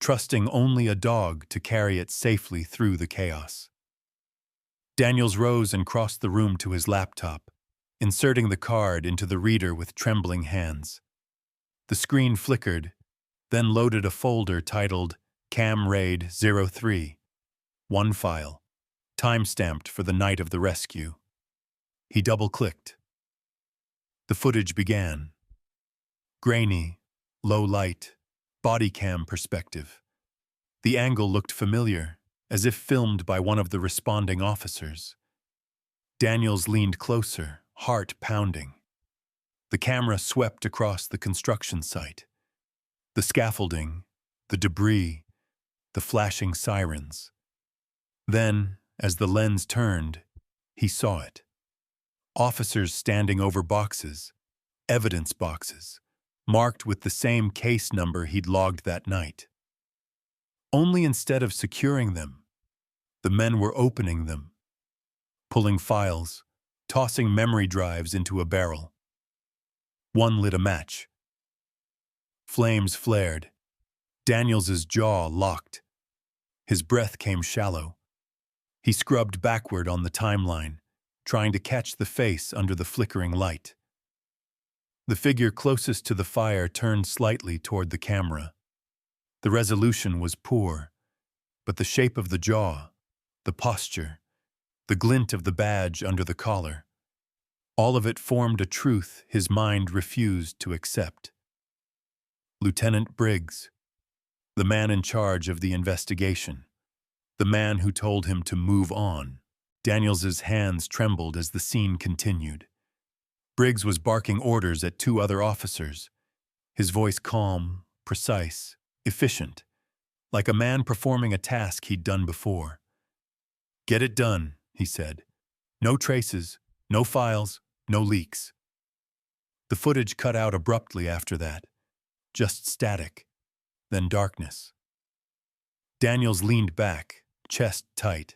trusting only a dog to carry it safely through the chaos. Daniels rose and crossed the room to his laptop, inserting the card into the reader with trembling hands. The screen flickered, then loaded a folder titled Cam Raid 03. One file, time-stamped for the night of the rescue. He double-clicked. The footage began. Grainy, low light, body cam perspective. The angle looked familiar, as if filmed by one of the responding officers. Daniels leaned closer, heart pounding. The camera swept across the construction site. The scaffolding, the debris, the flashing sirens. Then, as the lens turned, he saw it. Officers standing over boxes, evidence boxes, marked with the same case number he'd logged that night. Only instead of securing them, the men were opening them, pulling files, tossing memory drives into a barrel. One lit a match. Flames flared. Daniels's jaw locked. His breath came shallow. He scrubbed backward on the timeline, trying to catch the face under the flickering light. The figure closest to the fire turned slightly toward the camera. The resolution was poor, but the shape of the jaw, the posture, the glint of the badge under the collar, all of it formed a truth his mind refused to accept. Lieutenant Briggs, the man in charge of the investigation, the man who told him to move on. Daniels's hands trembled as the scene continued. Briggs was barking orders at two other officers, his voice calm, precise, efficient, like a man performing a task he'd done before. "Get it done," he said. "No traces, no files, no leaks." The footage cut out abruptly after that, just static, then darkness. Daniels leaned back, chest tight.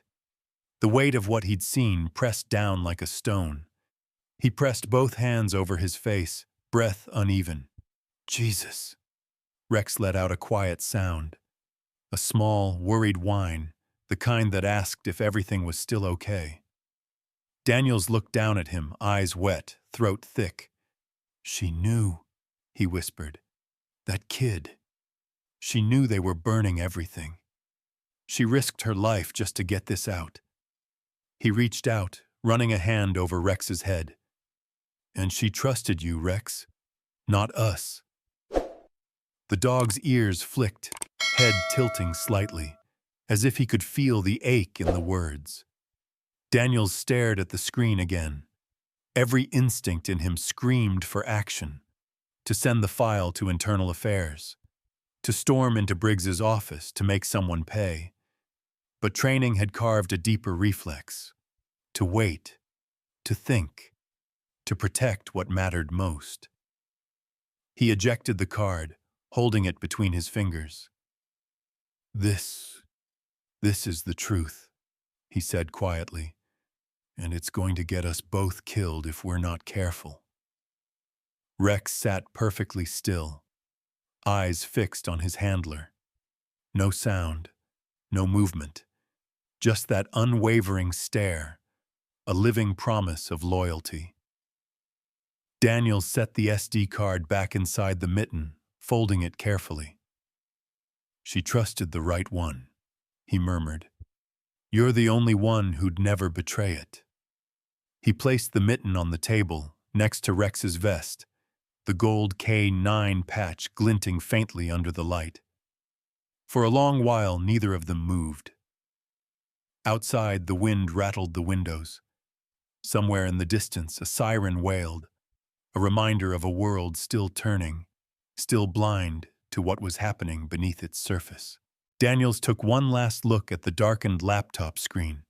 The weight of what he'd seen pressed down like a stone. He pressed both hands over his face, breath uneven. "Jesus." Rex let out a quiet sound. A small, worried whine, the kind that asked if everything was still okay. Daniels looked down at him, eyes wet, throat thick. "She knew," he whispered. "That kid. She knew they were burning everything. She risked her life just to get this out. He reached out, running a hand over Rex's head. And she trusted you, Rex, not us. The dog's ears flicked, head tilting slightly, as if he could feel the ache in the words. Daniels stared at the screen again. Every instinct in him screamed for action, to send the file to Internal Affairs, to storm into Briggs's office to make someone pay. But training had carved a deeper reflex, to wait, to think, to protect what mattered most. He ejected the card, holding it between his fingers. This is the truth, he said quietly, and it's going to get us both killed if we're not careful. Rex sat perfectly still, eyes fixed on his handler. No sound, no movement, just that unwavering stare, a living promise of loyalty. Daniels set the SD card back inside the mitten, folding it carefully. She trusted the right one, he murmured. You're the only one who'd never betray it. He placed the mitten on the table, next to Rex's vest, the gold K9 patch glinting faintly under the light. For a long while, neither of them moved. Outside, the wind rattled the windows. Somewhere in the distance, a siren wailed, a reminder of a world still turning, still blind to what was happening beneath its surface. Daniels took one last look at the darkened laptop screen,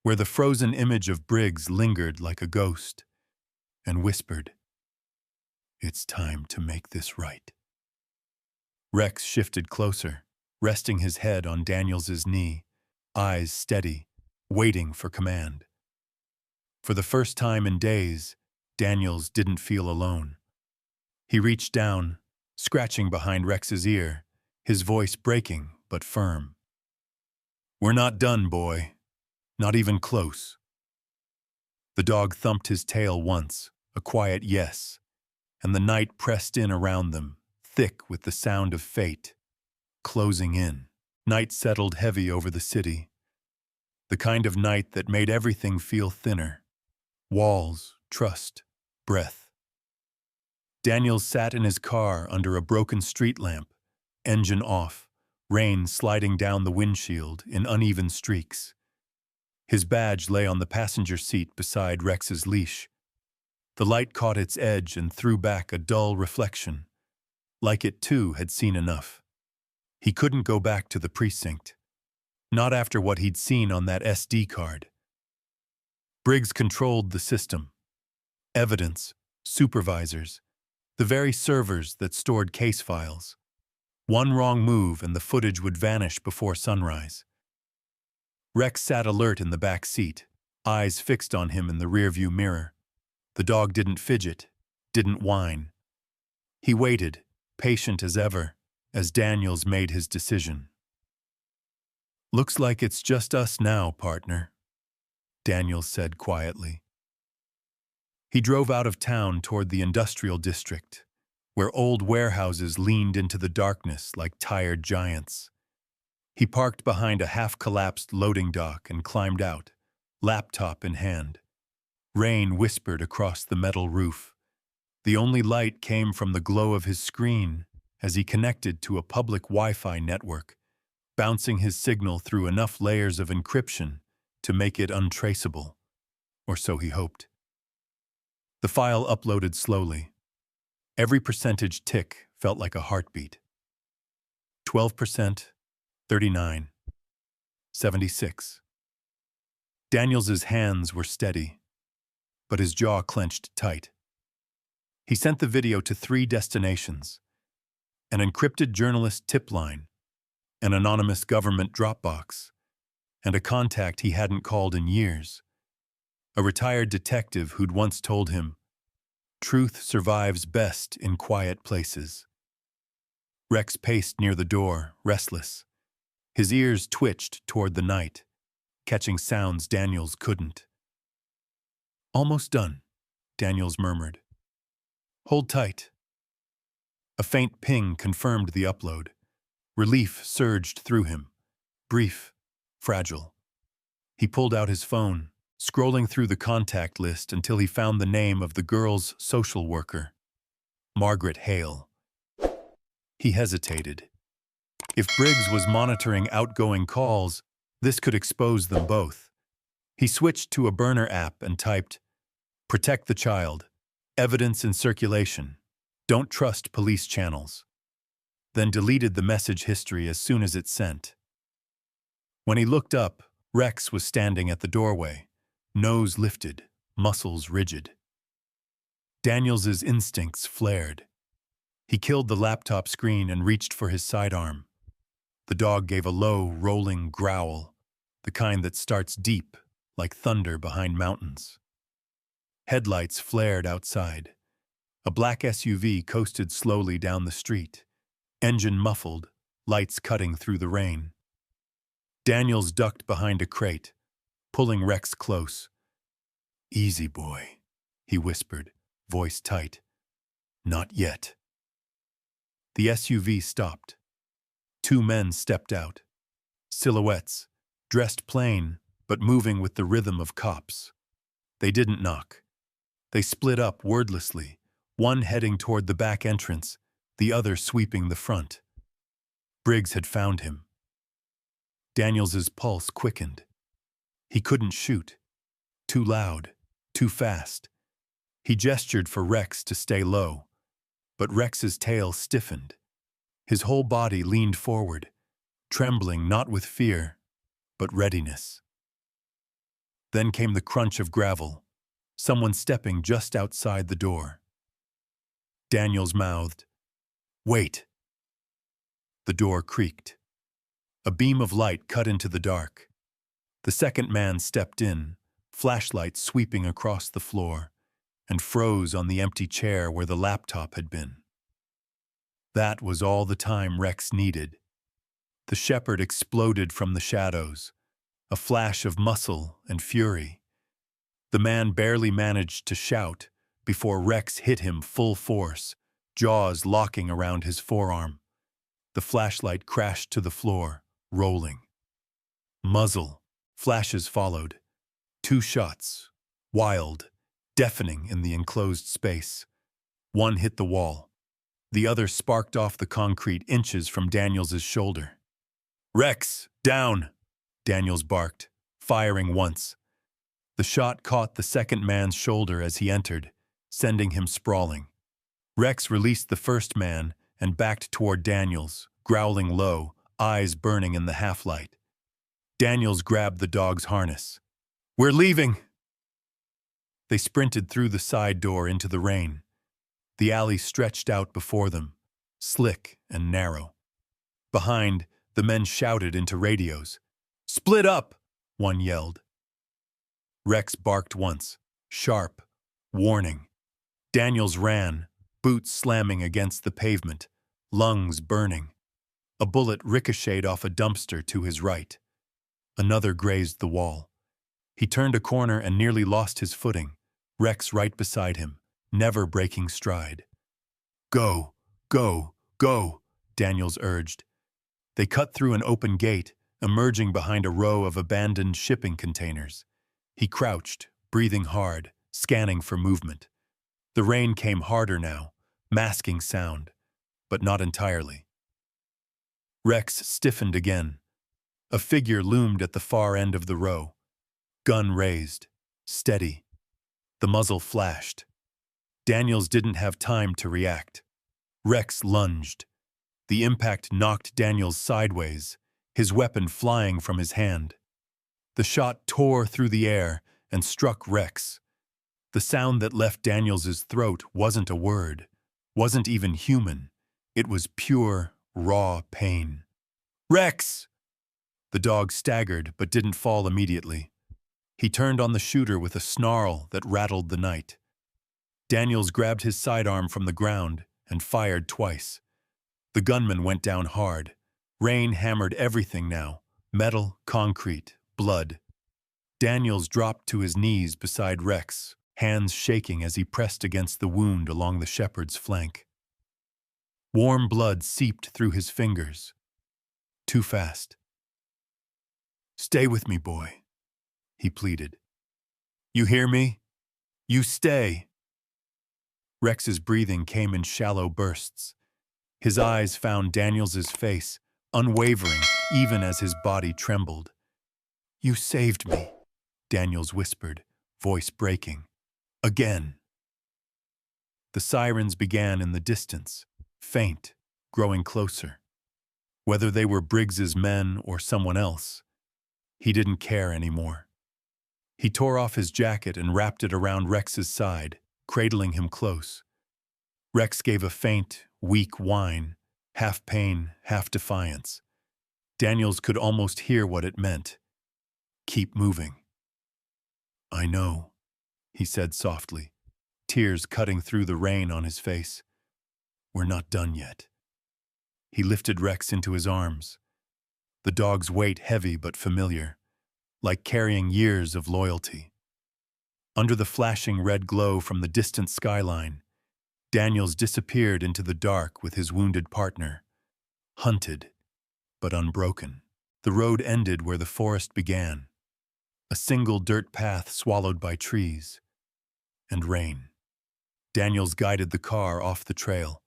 where the frozen image of Briggs lingered like a ghost, and whispered, "It's time to make this right." Rex shifted closer, resting his head on Daniels's knee, eyes steady, waiting for command. For the first time in days, Daniels didn't feel alone. He reached down, scratching behind Rex's ear, his voice breaking but firm. "We're not done, boy. Not even close." The dog thumped his tail once, a quiet yes, and the night pressed in around them, thick with the sound of fate, closing in. Night settled heavy over the city, the kind of night that made everything feel thinner. Walls, trust, breath. Daniels sat in his car under a broken street lamp, engine off, rain sliding down the windshield in uneven streaks. His badge lay on the passenger seat beside Rex's leash. The light caught its edge and threw back a dull reflection, like it too had seen enough. He couldn't go back to the precinct, not after what he'd seen on that SD card. Briggs controlled the system. Evidence, supervisors, the very servers that stored case files. One wrong move and the footage would vanish before sunrise. Rex sat alert in the back seat, eyes fixed on him in the rearview mirror. The dog didn't fidget, didn't whine. He waited, patient as ever, as Daniels made his decision. "Looks like it's just us now, partner," Daniels said quietly. He drove out of town toward the industrial district, where old warehouses leaned into the darkness like tired giants. He parked behind a half-collapsed loading dock and climbed out, laptop in hand. Rain whispered across the metal roof. The only light came from the glow of his screen as he connected to a public Wi-Fi network, bouncing his signal through enough layers of encryption to make it untraceable, or so he hoped. The file uploaded slowly. Every percentage tick felt like a heartbeat. 12%, 39, 76. Daniels's hands were steady, but his jaw clenched tight. He sent the video to 3 destinations: an encrypted journalist tip line, an anonymous government Dropbox, and a contact he hadn't called in years. A retired detective who'd once told him, "Truth survives best in quiet places." Rex paced near the door, restless. His ears twitched toward the night, catching sounds Daniels couldn't. "Almost done," Daniels murmured. "Hold tight." A faint ping confirmed the upload. Relief surged through him. brief, fragile. He pulled out his phone, scrolling through the contact list until he found the name of the girl's social worker, Margaret Hale. He hesitated. If Briggs was monitoring outgoing calls, this could expose them both. He switched to a burner app and typed, "Protect the child. Evidence in circulation. Don't trust police channels." Then deleted the message history as soon as it sent. When he looked up, Rex was standing at the doorway, nose lifted, muscles rigid. Daniels's instincts flared. He killed the laptop screen and reached for his sidearm. The dog gave a low, rolling growl, the kind that starts deep, like thunder behind mountains. Headlights flared outside. A black SUV coasted slowly down the street, engine muffled, lights cutting through the rain. Daniels ducked behind a crate, pulling Rex close. "Easy, boy," he whispered, voice tight. "Not yet." The SUV stopped. Two men stepped out. Silhouettes, dressed plain, but moving with the rhythm of cops. They didn't knock. They split up wordlessly, one heading toward the back entrance, the other sweeping the front. Briggs had found him. Daniels's pulse quickened. He couldn't shoot. Too loud, too fast. He gestured for Rex to stay low, but Rex's tail stiffened. His whole body leaned forward, trembling not with fear, but readiness. Then came the crunch of gravel, someone stepping just outside the door. Daniels mouthed, "Wait." The door creaked. A beam of light cut into the dark. The second man stepped in, flashlight sweeping across the floor, and froze on the empty chair where the laptop had been. That was all the time Rex needed. The shepherd exploded from the shadows, a flash of muscle and fury. The man barely managed to shout before Rex hit him full force, jaws locking around his forearm. The flashlight crashed to the floor, rolling. Muzzle, flashes followed. 2 shots, wild, deafening in the enclosed space. One hit the wall. The other sparked off the concrete inches from Daniels's shoulder. "Rex, down!" Daniels barked, firing once. The shot caught the second man's shoulder as he entered, sending him sprawling. Rex released the first man and backed toward Daniels, growling low, eyes burning in the half-light. Daniels grabbed the dog's harness. "We're leaving!" They sprinted through the side door into the rain. The alley stretched out before them, slick and narrow. Behind, the men shouted into radios. "Split up!" one yelled. Rex barked once, sharp, warning. Daniels ran, boots slamming against the pavement, lungs burning. A bullet ricocheted off a dumpster to his right. Another grazed the wall. He turned a corner and nearly lost his footing, Rex right beside him, never breaking stride. "Go, go, go," Daniels urged. They cut through an open gate, emerging behind a row of abandoned shipping containers. He crouched, breathing hard, scanning for movement. The rain came harder now, masking sound, but not entirely. Rex stiffened again. A figure loomed at the far end of the row. Gun raised, steady. The muzzle flashed. Daniels didn't have time to react. Rex lunged. The impact knocked Daniels sideways, his weapon flying from his hand. The shot tore through the air and struck Rex. The sound that left Daniels's throat wasn't a word, wasn't even human. It was pure, raw pain. "Rex!" The dog staggered but didn't fall immediately. He turned on the shooter with a snarl that rattled the night. Daniels grabbed his sidearm from the ground and fired twice. The gunman went down hard. Rain hammered everything now, metal, concrete, blood. Daniels dropped to his knees beside Rex, hands shaking as he pressed against the wound along the shepherd's flank. Warm blood seeped through his fingers. Too fast. Stay with me, boy, he pleaded. You hear me? You stay. Rex's breathing came in shallow bursts. His eyes found Daniels's face, unwavering even as his body trembled. You saved me, Daniels whispered, voice breaking. Again. The sirens began in the distance, faint, growing closer. Whether they were Briggs's men or someone else, he didn't care anymore. He tore off his jacket and wrapped it around Rex's side, cradling him close. Rex gave a faint, weak whine, half pain, half defiance. Daniels could almost hear what it meant. Keep moving. I know, he said softly, tears cutting through the rain on his face. We're not done yet. He lifted Rex into his arms, the dog's weight heavy but familiar, like carrying years of loyalty. Under the flashing red glow from the distant skyline, Daniels disappeared into the dark with his wounded partner, hunted but unbroken. The road ended where the forest began, a single dirt path swallowed by trees and rain. Daniels guided the car off the trail,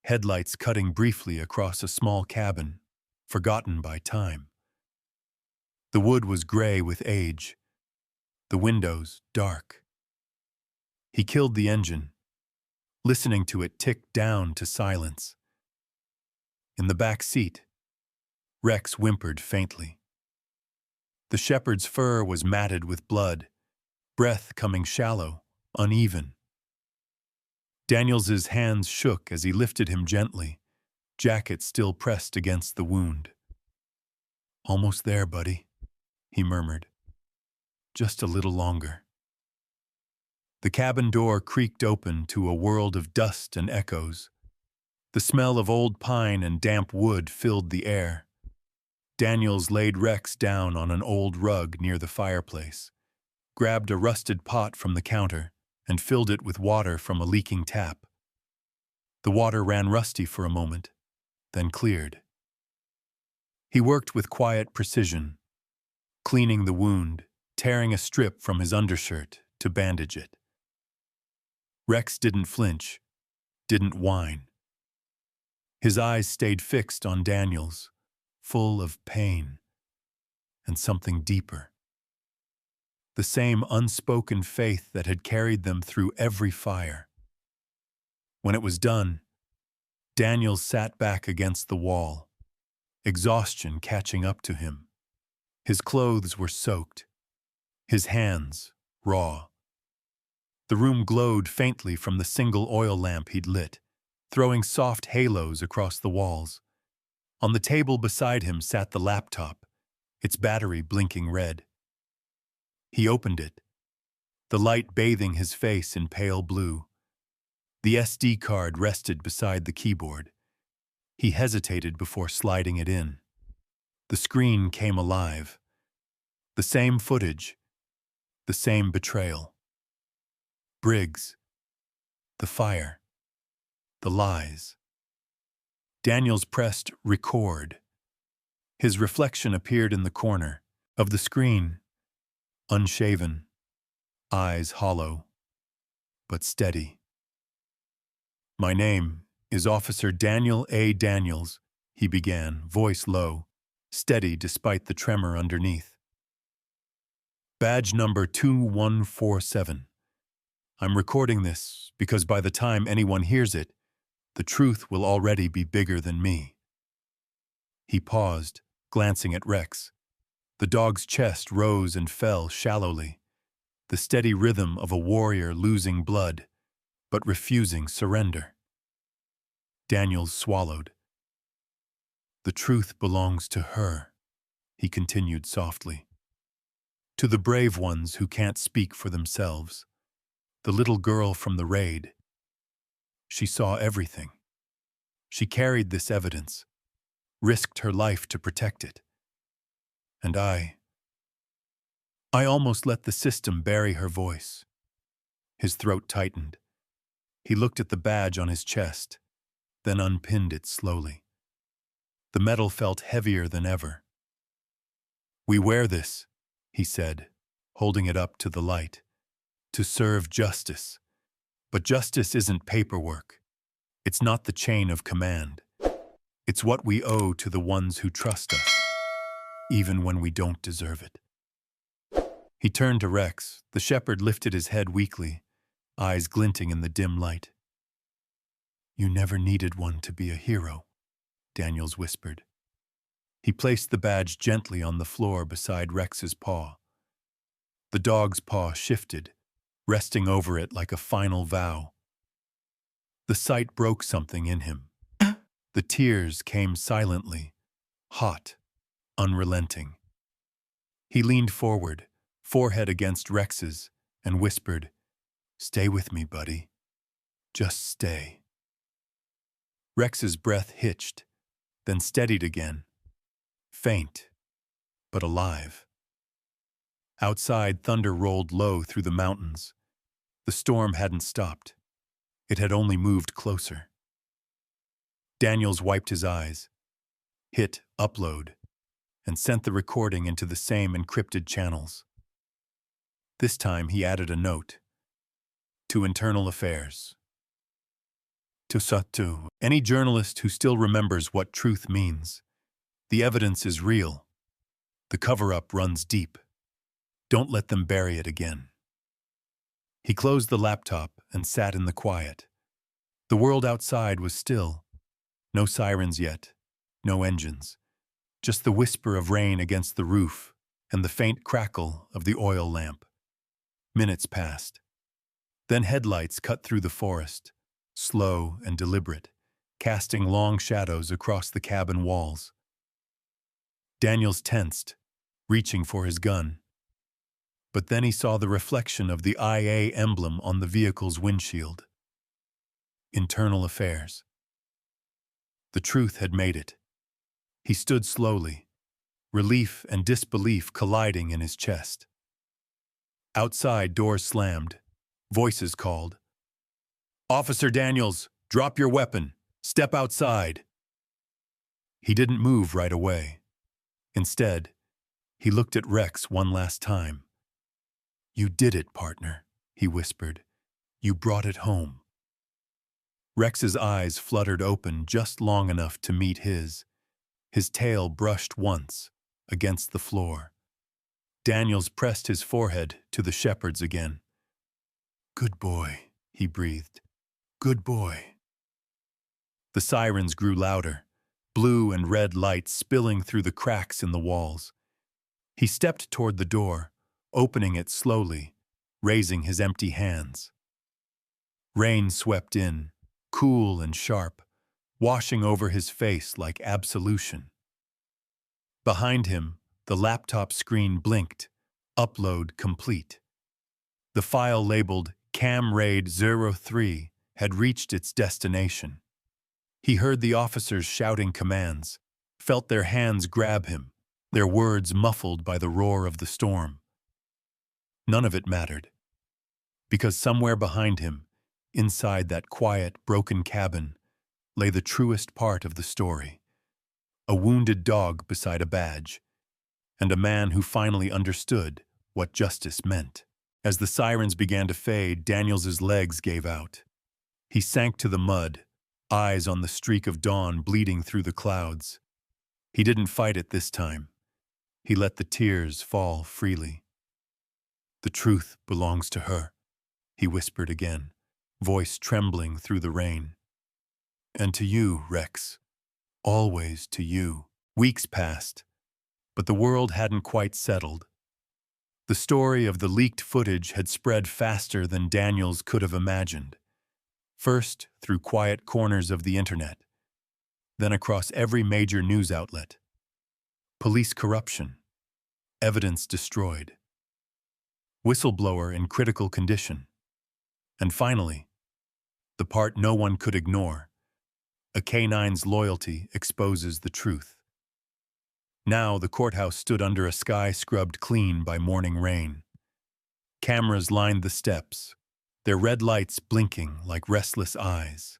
headlights cutting briefly across a small cabin, forgotten by time. The wood was gray with age, the windows dark. He killed the engine, listening to it tick down to silence. In the back seat, Rex whimpered faintly. The shepherd's fur was matted with blood, breath coming shallow, uneven. Daniels's hands shook as he lifted him gently, jacket still pressed against the wound. Almost there, buddy, he murmured. Just a little longer. The cabin door creaked open to a world of dust and echoes. The smell of old pine and damp wood filled the air. Daniels laid Rex down on an old rug near the fireplace, grabbed a rusted pot from the counter, and filled it with water from a leaking tap. The water ran rusty for a moment, then cleared. He worked with quiet precision, cleaning the wound, tearing a strip from his undershirt to bandage it. Rex didn't flinch, didn't whine. His eyes stayed fixed on Daniels, full of pain and something deeper. The same unspoken faith that had carried them through every fire. When it was done, Daniels sat back against the wall, exhaustion catching up to him. His clothes were soaked, his hands raw. The room glowed faintly from the single oil lamp he'd lit, throwing soft halos across the walls. On the table beside him sat the laptop, its battery blinking red. He opened it, the light bathing his face in pale blue. The SD card rested beside the keyboard. He hesitated before sliding it in. The screen came alive. The same footage, the same betrayal. Briggs, the fire, the lies. Daniels pressed record. His reflection appeared in the corner of the screen, unshaven, eyes hollow, but steady. My name is Officer Daniel A. Daniels, he began, voice low, steady despite the tremor underneath. Badge number 2147. I'm recording this because by the time anyone hears it, the truth will already be bigger than me. He paused, glancing at Rex. The dog's chest rose and fell shallowly, the steady rhythm of a warrior losing blood, but refusing surrender. Daniels swallowed. The truth belongs to her, he continued softly. To the brave ones who can't speak for themselves. The little girl from the raid. She saw everything. She carried this evidence, risked her life to protect it. And I almost let the system bury her voice. His throat tightened. He looked at the badge on his chest, then unpinned it slowly. The metal felt heavier than ever. "We wear this," he said, holding it up to the light, "to serve justice. But justice isn't paperwork. It's not the chain of command. It's what we owe to the ones who trust us, even when we don't deserve it." He turned to Rex. The shepherd lifted his head weakly, eyes glinting in the dim light. "You never needed one to be a hero," Daniels whispered. He placed the badge gently on the floor beside Rex's paw. The dog's paw shifted, resting over it like a final vow. The sight broke something in him. The tears came silently, hot, unrelenting. He leaned forward, forehead against Rex's, and whispered, "Stay with me, buddy. Just stay." Rex's breath hitched, then steadied again. Faint, but alive. Outside, thunder rolled low through the mountains. The storm hadn't stopped. It had only moved closer. Daniels wiped his eyes, hit upload, and sent the recording into the same encrypted channels. This time he added a note. To Internal Affairs. To Satu, any journalist who still remembers what truth means. The evidence is real. The cover-up runs deep. Don't let them bury it again. He closed the laptop and sat in the quiet. The world outside was still. No sirens yet, no engines. Just the whisper of rain against the roof and the faint crackle of the oil lamp. Minutes passed. Then headlights cut through the forest, slow and deliberate, casting long shadows across the cabin walls. Daniels tensed, reaching for his gun. But then he saw the reflection of the IA emblem on the vehicle's windshield. Internal Affairs. The truth had made it. He stood slowly, relief and disbelief colliding in his chest. Outside, doors slammed. Voices called. "Officer Daniels, drop your weapon. Step outside." He didn't move right away. Instead, he looked at Rex one last time. "You did it, partner," he whispered. "You brought it home." Rex's eyes fluttered open just long enough to meet his. His tail brushed once against the floor. Daniels pressed his forehead to the shepherd's again. "Good boy," he breathed. "Good boy." The sirens grew louder, blue and red lights spilling through the cracks in the walls. He stepped toward the door, opening it slowly, raising his empty hands. Rain swept in, cool and sharp, washing over his face like absolution. Behind him, the laptop screen blinked, upload complete. The file labeled CamRaid 03 had reached its destination. He heard the officers shouting commands, felt their hands grab him, their words muffled by the roar of the storm. None of it mattered, because somewhere behind him, inside that quiet, broken cabin, lay the truest part of the story. A wounded dog beside a badge, and a man who finally understood what justice meant. As the sirens began to fade, Daniels's legs gave out. He sank to the mud, eyes on the streak of dawn bleeding through the clouds. He didn't fight it this time. He let the tears fall freely. "The truth belongs to her," he whispered again, voice trembling through the rain. "And to you, Rex. Always to you." Weeks passed, but the world hadn't quite settled. The story of the leaked footage had spread faster than Daniels could have imagined. First through quiet corners of the internet, then across every major news outlet. Police corruption, evidence destroyed, whistleblower in critical condition, and finally, the part no one could ignore, a canine's loyalty exposes the truth. Now the courthouse stood under a sky scrubbed clean by morning rain. Cameras lined the steps, their red lights blinking like restless eyes.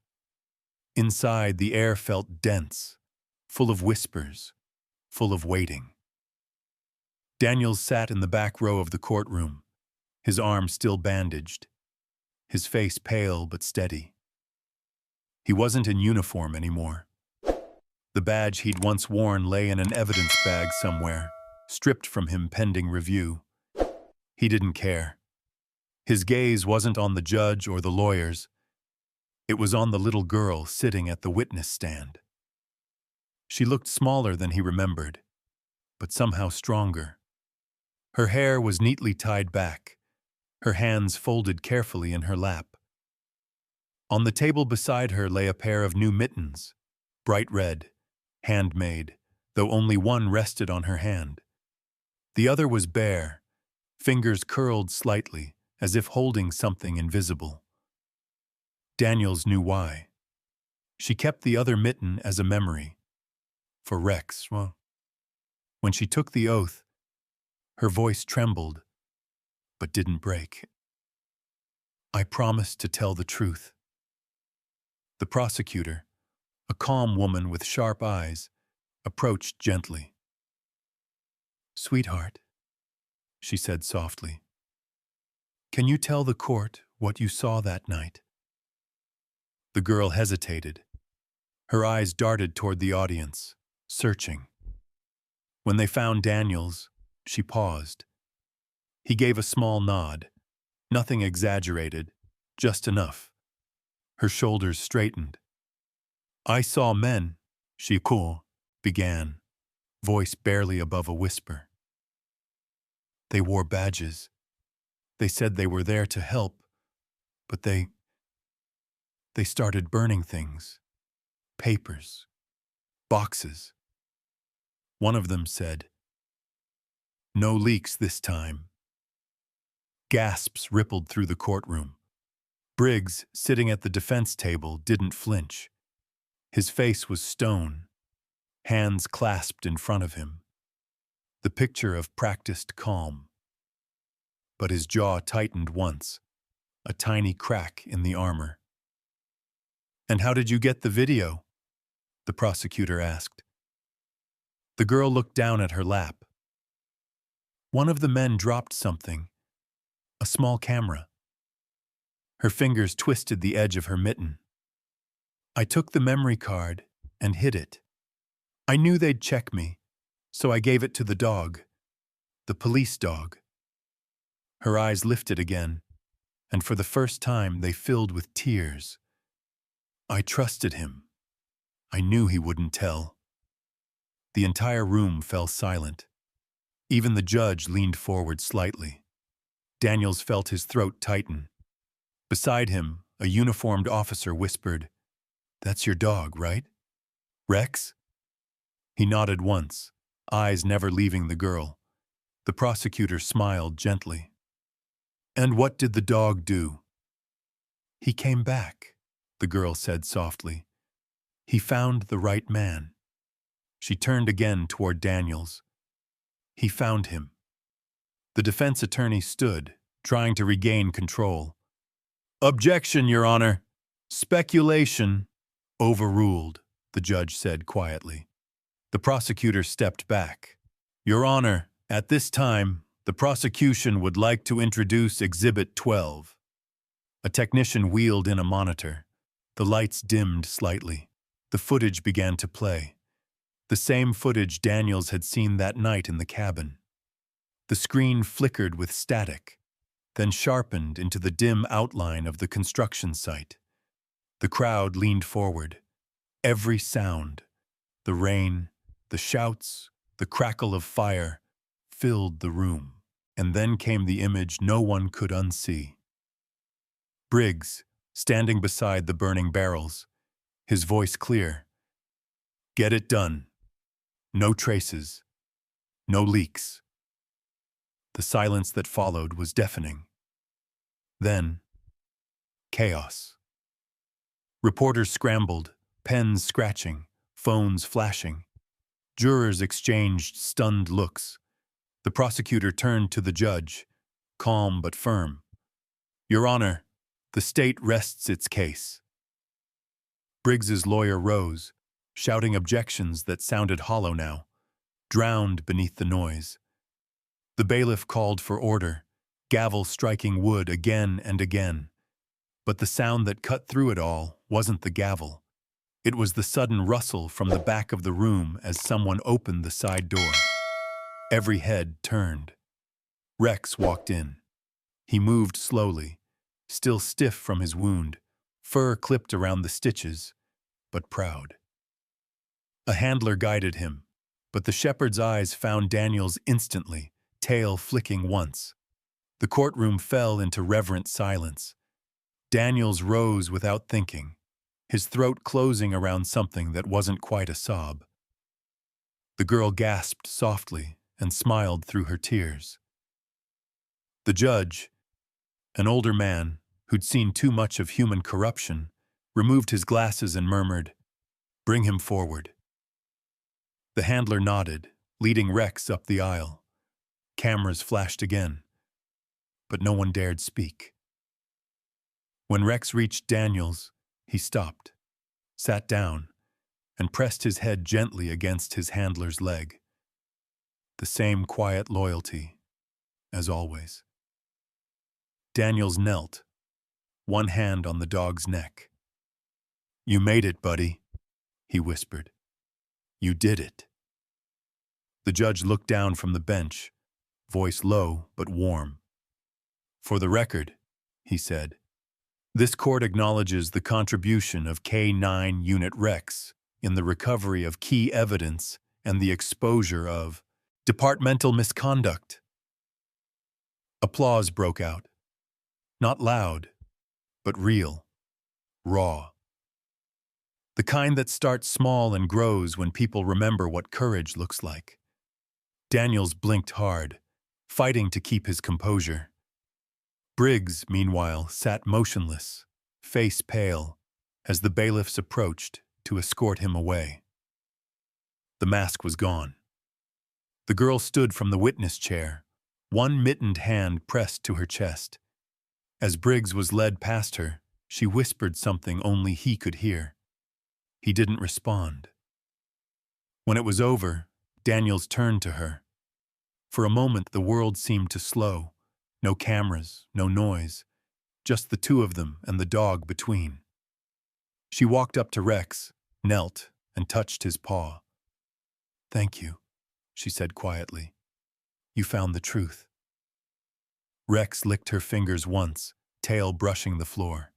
Inside, the air felt dense, full of whispers, full of waiting. Daniels sat in the back row of the courtroom, his arm still bandaged, his face pale but steady. He wasn't in uniform anymore. The badge he'd once worn lay in an evidence bag somewhere, stripped from him pending review. He didn't care. His gaze wasn't on the judge or the lawyers. It was on the little girl sitting at the witness stand. She looked smaller than he remembered, but somehow stronger. Her hair was neatly tied back, her hands folded carefully in her lap. On the table beside her lay a pair of new mittens, bright red, handmade, though only one rested on her hand. The other was bare, fingers curled slightly, as if holding something invisible. Daniels knew why. She kept the other mitten as a memory. For Rex, well, when she took the oath, her voice trembled, but didn't break. "I promised to tell the truth." The prosecutor, a calm woman with sharp eyes, approached gently. "Sweetheart," she said softly, "can you tell the court what you saw that night?" The girl hesitated. Her eyes darted toward the audience, searching. When they found Daniels, she paused. He gave a small nod, nothing exaggerated, just enough. Her shoulders straightened. "I saw men," she began, voice barely above a whisper. "They wore badges. They said they were there to help, but they started burning things. Papers. Boxes. One of them said, 'No leaks this time.'" Gasps rippled through the courtroom. Briggs, sitting at the defense table, didn't flinch. His face was stone, hands clasped in front of him, the picture of practiced calm. But his jaw tightened once, a tiny crack in the armor. "And how did you get the video?" the prosecutor asked. The girl looked down at her lap. "One of the men dropped something, a small camera." Her fingers twisted the edge of her mitten. "I took the memory card and hid it. I knew they'd check me, so I gave it to the dog, the police dog." Her eyes lifted again, and for the first time they filled with tears. "I trusted him. I knew he wouldn't tell." The entire room fell silent. Even the judge leaned forward slightly. Daniels felt his throat tighten. Beside him, a uniformed officer whispered, "That's your dog, right? Rex?" He nodded once, eyes never leaving the girl. The prosecutor smiled gently. "And what did the dog do?" "He came back," the girl said softly. "He found the right man." She turned again toward Daniels. "He found him." The defense attorney stood, trying to regain control. "Objection, Your Honor. Speculation." "Overruled," the judge said quietly. The prosecutor stepped back. "Your Honor, at this time, the prosecution would like to introduce Exhibit 12. A technician wheeled in a monitor. The lights dimmed slightly. The footage began to play. The same footage Daniels had seen that night in the cabin. The screen flickered with static, then sharpened into the dim outline of the construction site. The crowd leaned forward. Every sound, the rain, the shouts, the crackle of fire, filled the room. And then came the image no one could unsee. Briggs, standing beside the burning barrels, his voice clear. "Get it done. No traces. No leaks." The silence that followed was deafening. Then, chaos. Reporters scrambled, pens scratching, phones flashing. Jurors exchanged stunned looks. The prosecutor turned to the judge, calm but firm. "Your Honor, the state rests its case." Briggs's lawyer rose, shouting objections that sounded hollow now, drowned beneath the noise. The bailiff called for order, gavel striking wood again and again. But the sound that cut through it all wasn't the gavel. It was the sudden rustle from the back of the room as someone opened the side door. Every head turned. Rex walked in. He moved slowly, still stiff from his wound, fur clipped around the stitches, but proud. A handler guided him, but the shepherd's eyes found Daniels instantly, tail flicking once. The courtroom fell into reverent silence. Daniels rose without thinking, his throat closing around something that wasn't quite a sob. The girl gasped softly and smiled through her tears. The judge, an older man who'd seen too much of human corruption, removed his glasses and murmured, "Bring him forward." The handler nodded, leading Rex up the aisle. Cameras flashed again, but no one dared speak. When Rex reached Daniels, he stopped, sat down, and pressed his head gently against his handler's leg. The same quiet loyalty, as always. Daniels knelt, one hand on the dog's neck. "You made it, buddy," he whispered. "You did it." The judge looked down from the bench, voice low but warm. "For the record," he said, "this court acknowledges the contribution of K-9 Unit Rex in the recovery of key evidence and the exposure of departmental misconduct." Applause broke out. Not loud, but real, raw. The kind that starts small and grows when people remember what courage looks like. Daniels blinked hard, fighting to keep his composure. Briggs, meanwhile, sat motionless, face pale, as the bailiffs approached to escort him away. The mask was gone. The girl stood from the witness chair, one mittened hand pressed to her chest. As Briggs was led past her, she whispered something only he could hear. He didn't respond. When it was over, Daniels turned to her. For a moment, the world seemed to slow. No cameras, no noise, just the two of them and the dog between. She walked up to Rex, knelt, and touched his paw. "Thank you," she said quietly. "You found the truth." Rex licked her fingers once, tail brushing the floor.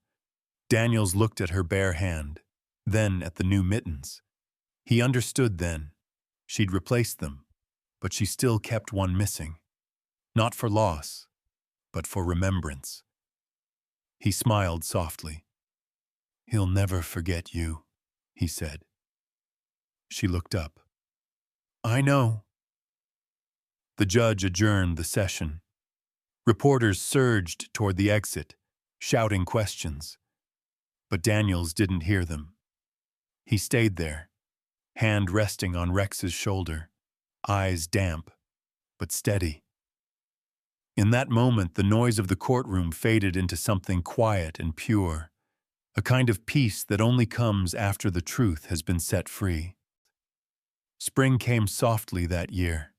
Daniels looked at her bare hand, then at the new mittens. He understood then. She'd replaced them, but she still kept one missing. Not for loss, but for remembrance. He smiled softly. "He'll never forget you," he said. She looked up. "I know." The judge adjourned the session. Reporters surged toward the exit, shouting questions. But Daniels didn't hear them. He stayed there, hand resting on Rex's shoulder, eyes damp, but steady. In that moment, the noise of the courtroom faded into something quiet and pure, a kind of peace that only comes after the truth has been set free. Spring came softly that year,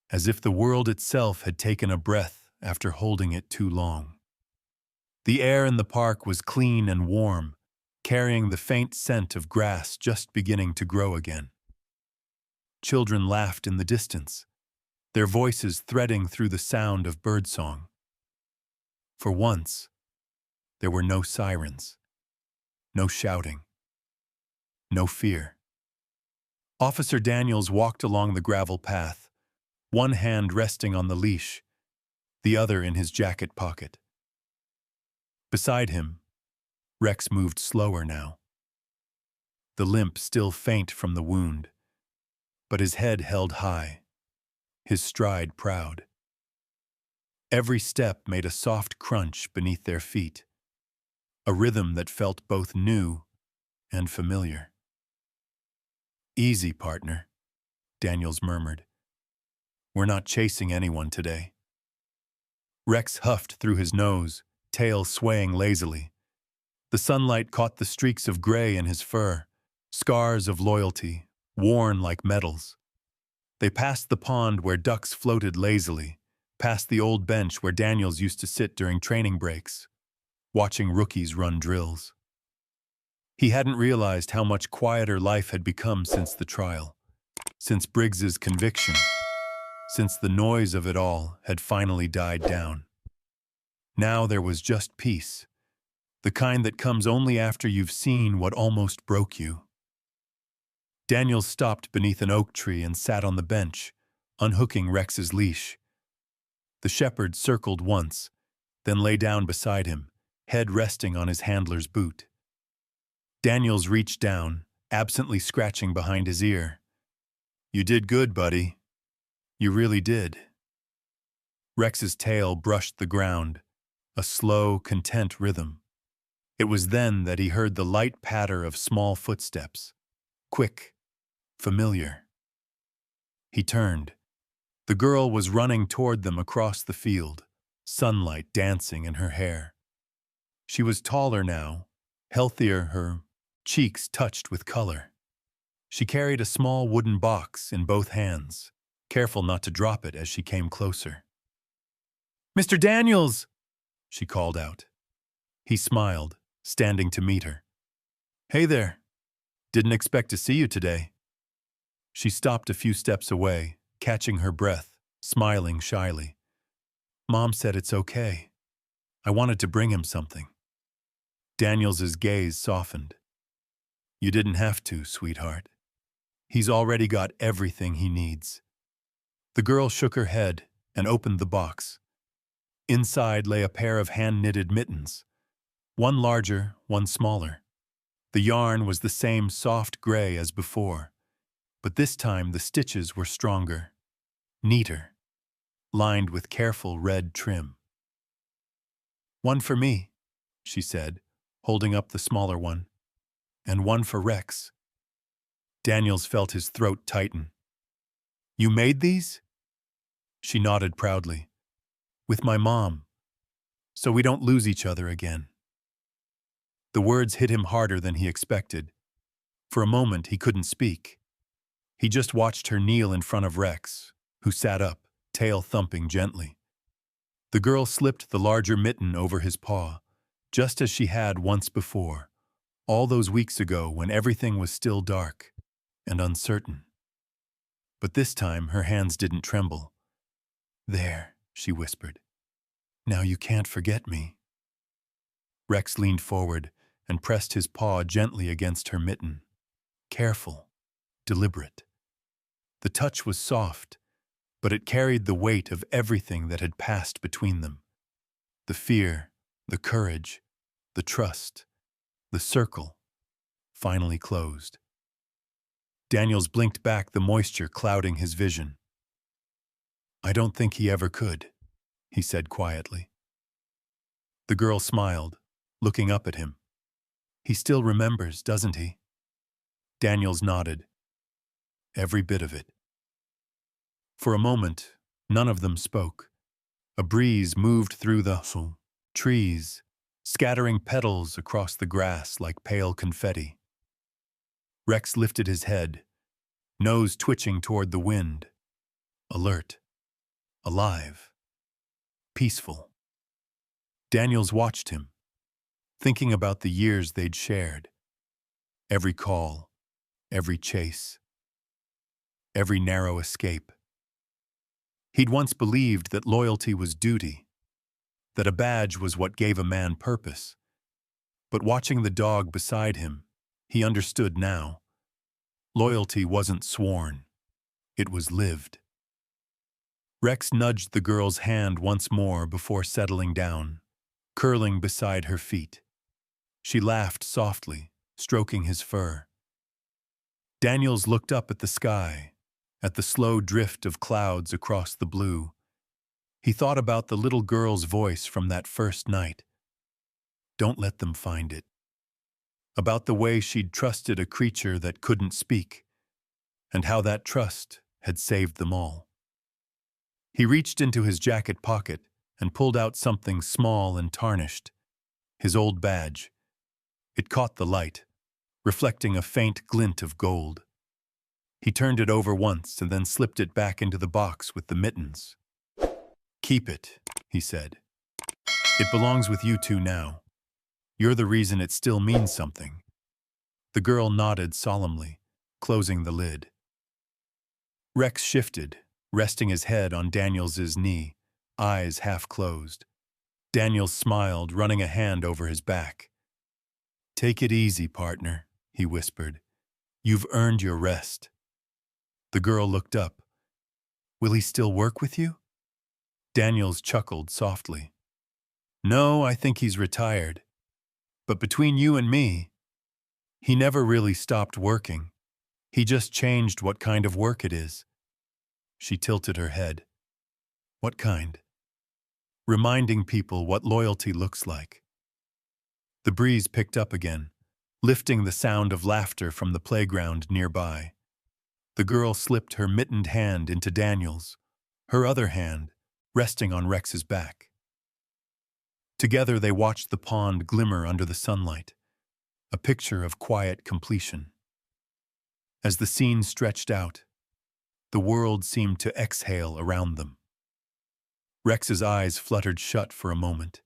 as if the world itself had taken a breath after holding it too long. The air in the park was clean and warm, carrying the faint scent of grass just beginning to grow again. Children laughed in the distance, their voices threading through the sound of birdsong. For once, there were no sirens, no shouting, no fear. Officer Daniels walked along the gravel path, one hand resting on the leash, the other in his jacket pocket. Beside him, Rex moved slower now. The limp still faint from the wound, but his head held high, his stride proud. Every step made a soft crunch beneath their feet, a rhythm that felt both new and familiar. "Easy, partner," Daniels murmured. "We're not chasing anyone today." Rex huffed through his nose, tail swaying lazily. The sunlight caught the streaks of gray in his fur, scars of loyalty, worn like medals. They passed the pond where ducks floated lazily, past the old bench where Daniels used to sit during training breaks, watching rookies run drills. He hadn't realized how much quieter life had become since the trial, since Briggs's conviction, since the noise of it all had finally died down. Now there was just peace, the kind that comes only after you've seen what almost broke you. Daniels stopped beneath an oak tree and sat on the bench, unhooking Rex's leash. The shepherd circled once, then lay down beside him, head resting on his handler's boot. Daniels reached down, absently scratching behind his ear. "You did good, buddy. You really did." Rex's tail brushed the ground, a slow, content rhythm. It was then that he heard the light patter of small footsteps, quick, familiar. He turned. The girl was running toward them across the field, sunlight dancing in her hair. She was taller now, healthier, her cheeks touched with color. She carried a small wooden box in both hands, careful not to drop it as she came closer. "Mr. Daniels!" she called out. He smiled, standing to meet her. "Hey there. Didn't expect to see you today." She stopped a few steps away, catching her breath, smiling shyly. "Mom said it's okay. I wanted to bring him something." Daniels's gaze softened. "You didn't have to, sweetheart. He's already got everything he needs." The girl shook her head and opened the box. Inside lay a pair of hand-knitted mittens, one larger, one smaller. The yarn was the same soft gray as before, but this time the stitches were stronger, neater, lined with careful red trim. "One for me," she said, holding up the smaller one, "and one for Rex." Daniels felt his throat tighten. "You made these?" She nodded proudly. "With my mom, so we don't lose each other again." The words hit him harder than he expected. For a moment, he couldn't speak. He just watched her kneel in front of Rex, who sat up, tail thumping gently. The girl slipped the larger mitten over his paw, just as she had once before, all those weeks ago when everything was still dark and uncertain. But this time, her hands didn't tremble. "There," she whispered. "Now you can't forget me." Rex leaned forward and pressed his paw gently against her mitten. Careful, deliberate. The touch was soft, but it carried the weight of everything that had passed between them. The fear, the courage, the trust, the circle, finally closed. Daniels blinked back, the moisture clouding his vision. "I don't think he ever could," he said quietly. The girl smiled, looking up at him. "He still remembers, doesn't he?" Daniels nodded. "Every bit of it." For a moment, none of them spoke. A breeze moved through the trees, scattering petals across the grass like pale confetti. Rex lifted his head, nose twitching toward the wind. Alert, alive, peaceful. Daniels watched him, thinking about the years they'd shared. Every call, every chase, every narrow escape. He'd once believed that loyalty was duty, that a badge was what gave a man purpose. But watching the dog beside him, he understood now. Loyalty wasn't sworn. It was lived. Rex nudged the girl's hand once more before settling down, curling beside her feet. She laughed softly, stroking his fur. Daniels looked up at the sky, at the slow drift of clouds across the blue. He thought about the little girl's voice from that first night. Don't let them find it. About the way she'd trusted a creature that couldn't speak, and how that trust had saved them all. He reached into his jacket pocket and pulled out something small and tarnished, his old badge. It caught the light, reflecting a faint glint of gold. He turned it over once and then slipped it back into the box with the mittens. "Keep it," he said. "It belongs with you two now. You're the reason it still means something." The girl nodded solemnly, closing the lid. Rex shifted, resting his head on Daniels's knee, eyes half closed. Daniels smiled, running a hand over his back. "Take it easy, partner," he whispered. "You've earned your rest." The girl looked up. "Will he still work with you?" Daniels chuckled softly. "No, I think he's retired. But between you and me, he never really stopped working. He just changed what kind of work it is." She tilted her head. "What kind?" "Reminding people what loyalty looks like." The breeze picked up again, lifting the sound of laughter from the playground nearby. The girl slipped her mittened hand into Daniel's, her other hand resting on Rex's back. Together they watched the pond glimmer under the sunlight, a picture of quiet completion. As the scene stretched out, the world seemed to exhale around them. Rex's eyes fluttered shut for a moment,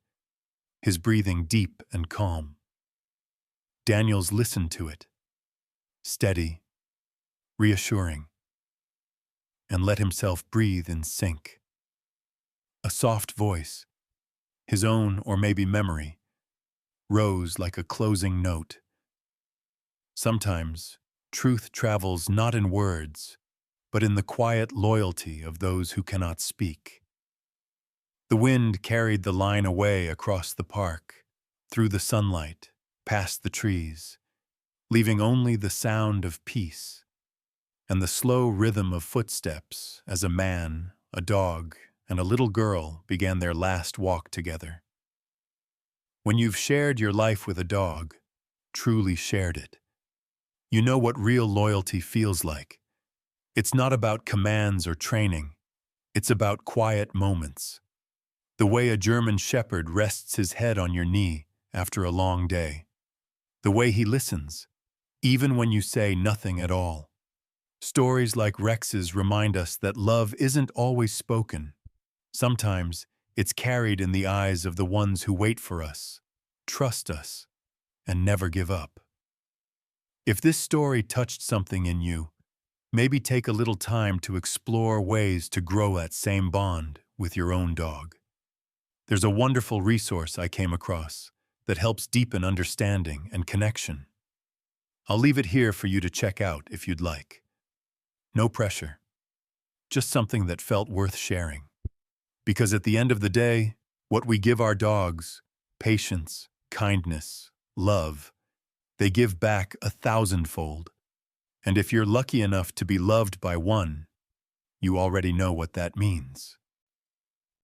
his breathing deep and calm. Daniels listened to it, steady, reassuring, and let himself breathe in sync. A soft voice, his own or maybe memory, rose like a closing note. Sometimes, truth travels not in words, but in the quiet loyalty of those who cannot speak. The wind carried the line away across the park, through the sunlight, past the trees, leaving only the sound of peace and the slow rhythm of footsteps as a man, a dog, and a little girl began their last walk together. When you've shared your life with a dog, truly shared it, you know what real loyalty feels like. It's not about commands or training. It's about quiet moments. The way a German shepherd rests his head on your knee after a long day. The way he listens, even when you say nothing at all. Stories like Rex's remind us that love isn't always spoken. Sometimes it's carried in the eyes of the ones who wait for us, trust us, and never give up. If this story touched something in you, maybe take a little time to explore ways to grow that same bond with your own dog. There's a wonderful resource I came across that helps deepen understanding and connection. I'll leave it here for you to check out if you'd like. No pressure, just something that felt worth sharing. Because at the end of the day, what we give our dogs, patience, kindness, love, they give back 1,000-fold. And if you're lucky enough to be loved by one, you already know what that means.